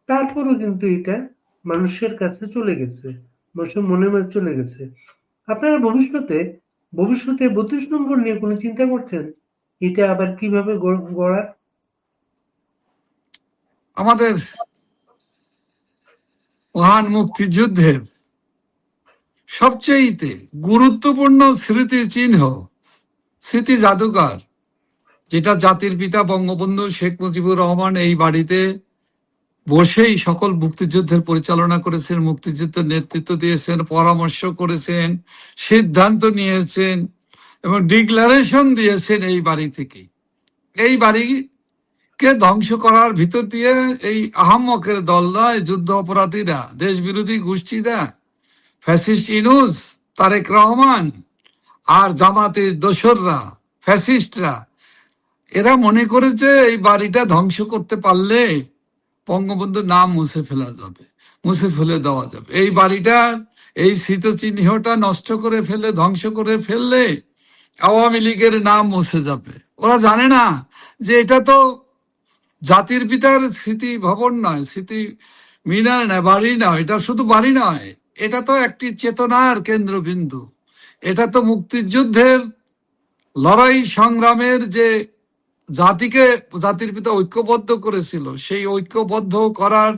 তারপরও কিন্তু এটা মানুষের কাছে চলে গেছে, মানুষের মনে মনে চলে গেছে। আপনারা ভবিষ্যতে 32 নম্বর নিয়ে কোনো চিন্তা করছেন? এটা আবার কিভাবে গড়ার? আমাদের মহান মুক্তিযুদ্ধের সবচেয়ে গুরুত্বপূর্ণ স্মৃতি চিহ্ন, স্মৃতি জাদুঘর, যেটা জাতির পিতা বঙ্গবন্ধু শেখ মুজিবুর রহমান এই বাড়িতে বসেই সকল মুক্তিযুদ্ধের পরিচালনা করেছেন, মুক্তিযুদ্ধের নেতৃত্ব দিয়েছেন, পরামর্শ করেছেন, সিদ্ধান্ত নিয়েছেন এবং ডিক্লারেশন দিয়েছেন এই বাড়ি থেকে। এই বাড়িকে ধ্বংস করার ভিতর দিয়ে এই আহাম্মকের দলরা, যুদ্ধ অপরাধীরা, দেশ বিরোধী গোষ্ঠীরা, ফ্যাসিস্ট ইনুস, তারেক রহমান আর জামাতের দোসররা, ফ্যাসিস্টরা, এরা মনে করেছে এই বাড়িটা ধ্বংস করতে পারলে বঙ্গবন্ধুর নাম মুছে ফেলে দেওয়া যাবে। এই বাড়িটার এই স্মৃতিচিহ্নটা নষ্ট করে ফেলে, ধ্বংস করে ফেললে আওয়ামী লীগের নাম মুছে যাবে। ওরা জানে না যে এটা তো জাতির পিতার স্মৃতি ভবন নয়, স্মৃতি মিনার নয়, বাড়ি নয়, এটা শুধু বাড়ি নয়, এটা তো একটি চেতনার কেন্দ্রবিন্দু। এটা তো মুক্তিযুদ্ধের লড়াই সংগ্রামের যে জাতির পিতা ঐক্যবদ্ধ করেছিল, সেই ঐক্যবদ্ধ করার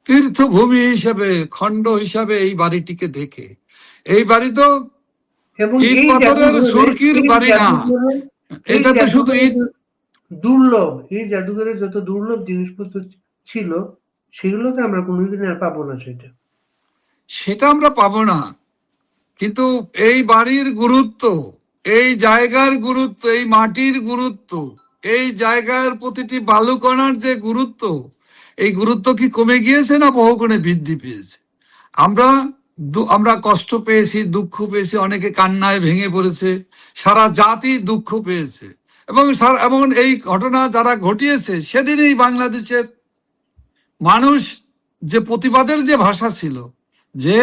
তীর্থভূমি হিসেবে, খণ্ড হিসাবে এই বাড়িটিকে দেখে, এই বাড়ি তো এবং ইট এই পাথরের সুরকির বাড়ি না, এটা তো শুধু ইট। দুর্লভ, এই জাদুঘরে যত দুর্লভ জিনিসপত্র ছিল সেগুলো তো আমরা কোনোদিন আর পাবো না। সেটা আমরা পাবো না, কিন্তু এই বাড়ির গুরুত্ব, এই জায়গার গুরুত্ব, এই মাটির গুরুত্ব, এই জায়গার প্রতিটি বালুকণার যে গুরুত্ব, এই গুরুত্ব কি কমে গিয়েছে না বহুগুণে বৃদ্ধি পেয়েছে? আমরা কষ্ট পেয়েছি, দুঃখ পেয়েছি, অনেকে কান্নায় ভেঙে পড়েছে, সারা জাতি দুঃখ পেয়েছে। এবং এই ঘটনা যারা ঘটিয়েছে, সেদিনই বাংলাদেশের মানুষ যে প্রতিবাদের যে ভাষা ছিল, যে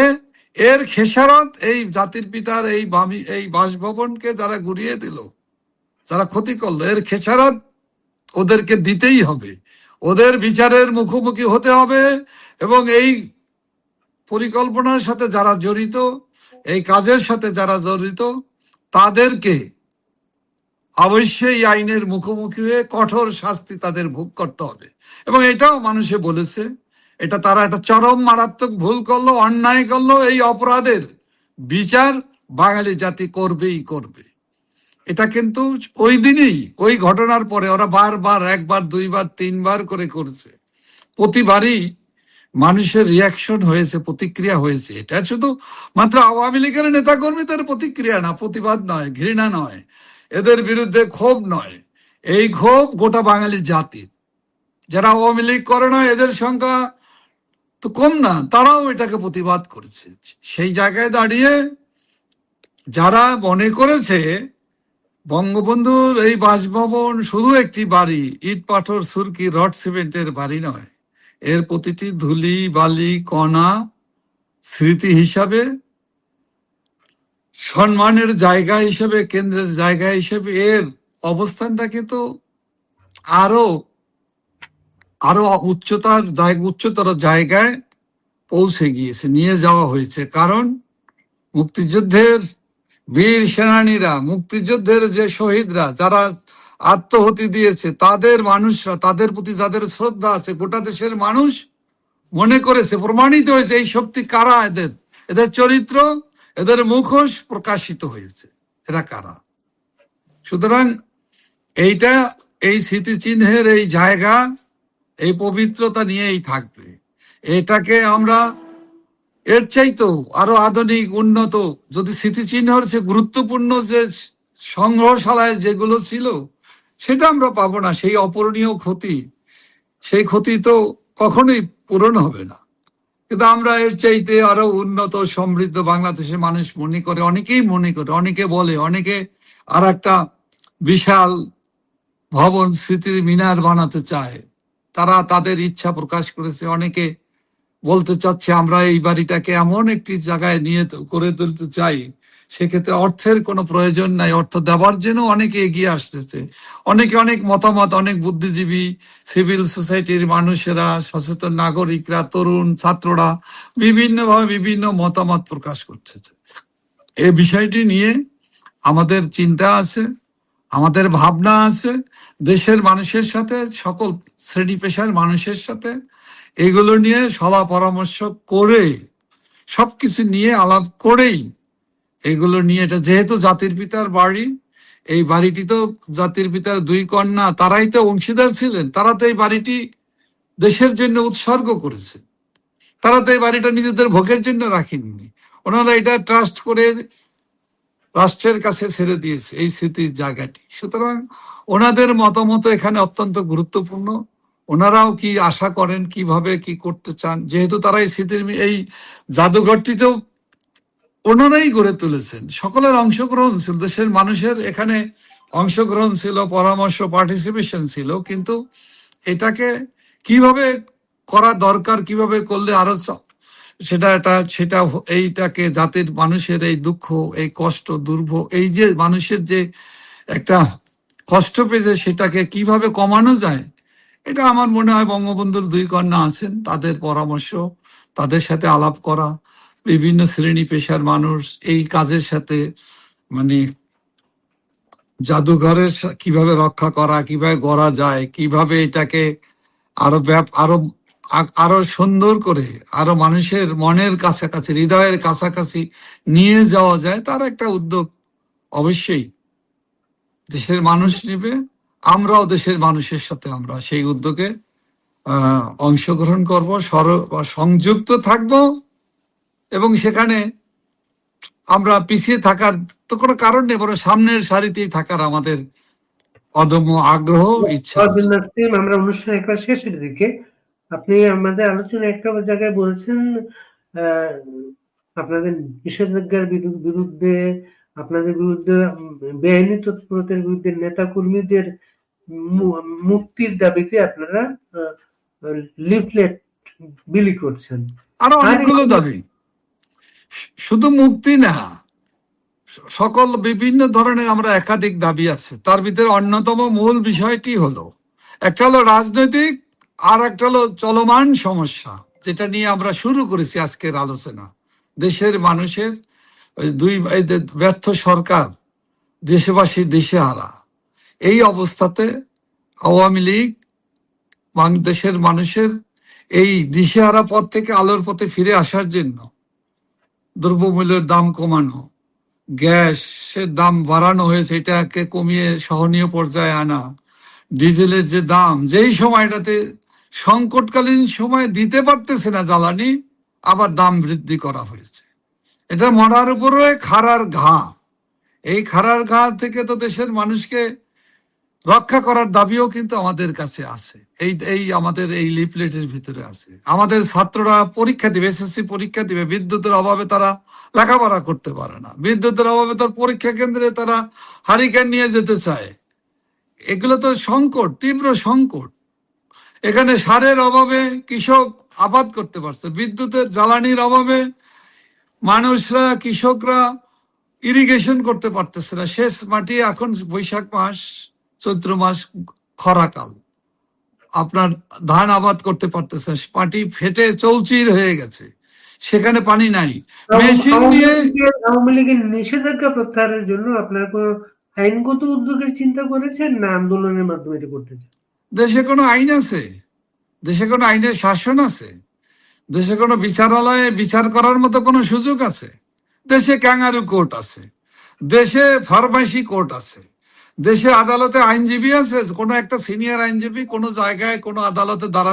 এর খেসারত এই জাতির পিতার এই বাসভবনকে যারা গুড়িয়ে দিল, যারা ক্ষতি করলো, এর খেসারত ওদেরকে দিতেই হবে, ওদের বিচারের মুখোমুখি হতে হবে। এবং এই পরিকল্পনার সাথে যারা জড়িত, এই কাজের সাথে যারা জড়িত, তাদেরকে অবশ্যই আইনের মুখোমুখি হয়ে কঠোর শাস্তি তাদের ভোগ করতে হবে। এবং এটাও মানুষে বলেছে, এটা তারা একটা চরম মারাত্মক ভুল করলো, অন্যায় করলো, এই অপরাধের বিচার বাঙালি জাতি করবেই করবে। এটা কিন্তু ওই দিনই, ওই ঘটনার পরে ওরা বারবার, একবার, দুইবার, তিনবার করে করছে। প্রতিবারই মানুষের রিয়াকশন হয়েছে, প্রতিক্রিয়া হয়েছে। এটা শুধু মাত্র আওয়ামী লীগের নেতাকর্মীদের প্রতিক্রিয়া না, প্রতিবাদ নয়, ঘৃণা নয়, এদের বিরুদ্ধে ক্ষোভ নয়, এই ক্ষোভ গোটা বাঙালি জাতির। যারা আওয়ামী লীগ করে না, এদের সংখ্যা তো কম না, তারাও এটাকে প্রতিবাদ করেছে। সেই জায়গায় দাঁড়িয়ে যারা মনে করেছে বঙ্গবন্ধুর এই বাসভবন শুধু একটি বাড়ি, ইট পাথর সুরকি রড সিমেন্টের বাড়ি নয়, এর প্রতিটি ধুলি বালি কণা স্মৃতি হিসাবে, সম্মানের জায়গা হিসেবে, কেন্দ্রের জায়গা হিসেবে এর অবস্থানটা কিন্তু আরো আরো উচ্চতর জায়গায় পৌঁছে গিয়েছে, নিয়ে যাওয়া হয়েছে। কারণ মুক্তিযুদ্ধের বীর সেনানীরা, মুক্তিযুদ্ধের যে শহীদরা, যারা আত্মহতি দিয়েছে, তাদের মানুষরা, তাদের প্রতি যাদের শ্রদ্ধা আছে, গোটা দেশের মানুষ মনে করেছে, প্রমাণিত হয়েছে এই শক্তি কারা, এদের চরিত্র, এদের মুখোশ প্রকাশিত হয়েছে, এরা কারা। সুতরাং এই স্মৃতিচিহ্নের এই জায়গা, এই পবিত্রতা নিয়েই থাকবে। এটাকে আমরা এর চাইতেও আরো আধুনিক, উন্নত, যদি স্মৃতিচিহ্নের সে গুরুত্বপূর্ণ যে সংগ্রহশালায় যেগুলো ছিল, সেটা আমরা পাবো না। সেই অপূরণীয় ক্ষতি, সেই ক্ষতি তো কখনোই পূরণ হবে না। কিন্তু আমরা এর চাইতে আরো উন্নত সমৃদ্ধ বাংলাদেশের মানুষ মনে করে, অনেকেই মনে করে, অনেকে বলে, অনেকে আর একটা বিশাল ভবন স্মৃতির মিনার বানাতে চায়। তারা তাদের ইচ্ছা প্রকাশ করেছে। অনেকে বলতে চাচ্ছে আমরা এই বাড়িটাকে এমন একটি জায়গায় নিয়ে করে তুলতে চাই, সেক্ষেত্রে অর্থের কোনো প্রয়োজন নাই, অর্থ দেওয়ার জন্য অনেকে এগিয়ে আসতেছে। অনেকে অনেক মতামত, অনেক বুদ্ধিজীবী, সিভিল সোসাইটির মানুষেরা, সচেতন নাগরিকরা, তরুণ ছাত্ররা বিভিন্নভাবে বিভিন্ন মতামত প্রকাশ করতেছে। এই বিষয়টি নিয়ে আমাদের চিন্তা আছে, আমাদের ভাবনা আছে। দেশের মানুষের সাথে, সকল শ্রেণী পেশার মানুষের সাথে এগুলো নিয়ে সলা পরামর্শ করে, সবকিছু নিয়ে আলাপ করেই এগুলো নিয়ে, এটা যেহেতু জাতির পিতার বাড়ি, এই বাড়িটি তো জাতির পিতার দুই কন্যা, তারাই তো অংশীদার ছিলেন। তারা তো এই বাড়িটি দেশের জন্য উৎসর্গ করেছে। তারা তো এই বাড়িটা নিজেদের ভোগের জন্য রাখেননি। ওনারা এটা ট্রাস্ট করে রাষ্ট্রের কাছে ছেড়ে দিয়েছে এই স্মৃতির জায়গাটি। সুতরাং ওনাদের মতামত এখানে অত্যন্ত গুরুত্বপূর্ণ। ওনারাও কি আশা করেন, কিভাবে কি করতে চান, যেহেতু তারা এই স্মৃতির এই জাদুঘরটিতেও ওনারাই গড়ে তুলেছেন। সকলের অংশগ্রহণ ছিল, দেশের মানুষের এখানে অংশগ্রহণ ছিল, পরামর্শ, পার্টিসিপেশন ছিল। কিন্তু এটাকে কিভাবে করা দরকার, কিভাবে করলে আরো সেটা এইটাকে জাতির মানুষের এই দুঃখ, এই কষ্ট, দুর্ভোগ, এই যে মানুষের যে একটা কষ্ট পেয়েছে, সেটাকে কিভাবে কমানো যায়, এটা আমার মনে হয় বঙ্গবন্ধুর দুই কন্যা আছেন, তাদের পরামর্শ, তাদের সাথে আলাপ করা, বিভিন্ন শ্রেণী পেশার মানুষ এই কাজের সাথে, মানে জাদুঘরের কিভাবে রক্ষা করা, কিভাবে গড়া যায়, কিভাবে এটাকে আরো আরো আরো সুন্দর করে, আরো মানুষের মনের কাছাকাছি, হৃদয়ের কাছাকাছি নিয়ে যাওয়া যায়, তার একটা উদ্যোগ অবশ্যই দেশের মানুষ নেবে। আমরাও দেশের মানুষের সাথে আমরা সেই উদ্যোগে অংশগ্রহণ করব, সংযুক্ত থাকব, এবং সেখানে আমরা পিছিয়ে থাকার তো কোনো কারণ নেই, বরং সামনের সারিতেই থাকার আমাদের অদম্য আগ্রহ, ইচ্ছা আছে। আমরা অনুষ্ঠান একবার শেষের দিকে, আপনি আমাদের আলোচনা একটা জায়গায় বলছেন আপনাদের নিষেধাজ্ঞার বিরুদ্ধে, আপনাদের বিরুদ্ধে, বেআইনি তৎপরতার বিরুদ্ধে, নেতা কর্মীদের মুক্তির দাবিতে আপনারা লিফলেট বিলি করছেন। আরো অনেকগুলো দাবি, শুধু মুক্তি না, সকল বিভিন্ন ধরনের আমরা একাধিক দাবি আছে। তার ভিতরে অন্যতম মূল বিষয়টি হলো, একটা হলো রাজনৈতিক, আর একটা হলো চলমান সমস্যা, যেটা নিয়ে আমরা শুরু করেছি আজকের আলোচনা। দেশের মানুষের ব্যর্থ সরকার, দেশবাসী দিশেহারা, এই অবস্থাতে আওয়ামী লীগ দেশের মানুষের এই দিশেহারা পথ থেকে আলোর পথে ফিরে আসার জন্য দ্রব্যমূল্যের দাম কমানো, গ্যাসের দাম বাড়ানো হয়েছে, এটাকে কমিয়ে সহনীয় পর্যায়ে আনা, ডিজেলের যে দাম, যেই সময়টাতে সংকটকালীন সময় দিতে পারতেছে না জ্বালানি, আবার দাম বৃদ্ধি করা হয়েছে। এটা মরার উপরে খাড়ার ঘা। এই খাড়ার ঘা থেকে তো দেশের মানুষকে রক্ষা করার দাবিও কিন্তু আমাদের কাছে আছে। এই আমাদের এই লিফলেটের ভিতরে আছে। আমাদের ছাত্ররা পরীক্ষা দিবে, এসএসসি পরীক্ষা দিবে, বিদ্যুতের অভাবে তারা লেখাপড়া করতে পারে না, বিদ্যুতের অভাবে তার পরীক্ষা কেন্দ্রে তারা হারিকেন নিয়ে যেতে চায়। এগুলো তো সংকট, তীব্র সংকট। এখানে সারের অভাবে কৃষক আবাদ করতে পারছে, বিদ্যুতের জ্বালানির অভাবে মানুষরা, কৃষকরা ইরিগেশন করতে পারতেছে না। শেষ মাটি এখন বৈশাখ মাস, চৈত্র মাস খরাকাল, আপনার ধান আবাদ করতে পারতেছে, মাটি ফেটে চৌচির হয়ে গেছে, সেখানে পানি নাই। মেশিন দিয়ে আওয়ামী লীগের নিষেধাজ্ঞা প্রত্যাহারের জন্য আপনারা কোনো আইনগত উদ্যোগের চিন্তা করেছেন, না আন্দোলনের মাধ্যমে এটা করতে চান? দেশে কোনো আইন আছে? দেশে কোনো আইনের শাসন আছে? দেশে কোনো বিচারালয়ে বিচার করার মতো কোনো সুযোগ আছে? দেশে ক্যাঙ্গারু কোর্ট আছে, দেশে ফার্মাসি কোর্ট আছে, দেশে আদালতে আইনজীবী আছে। কোনো একটা সিনিয়র আইনজীবী কোনো জায়গায় কোনো আদালতে দাঁড়াতে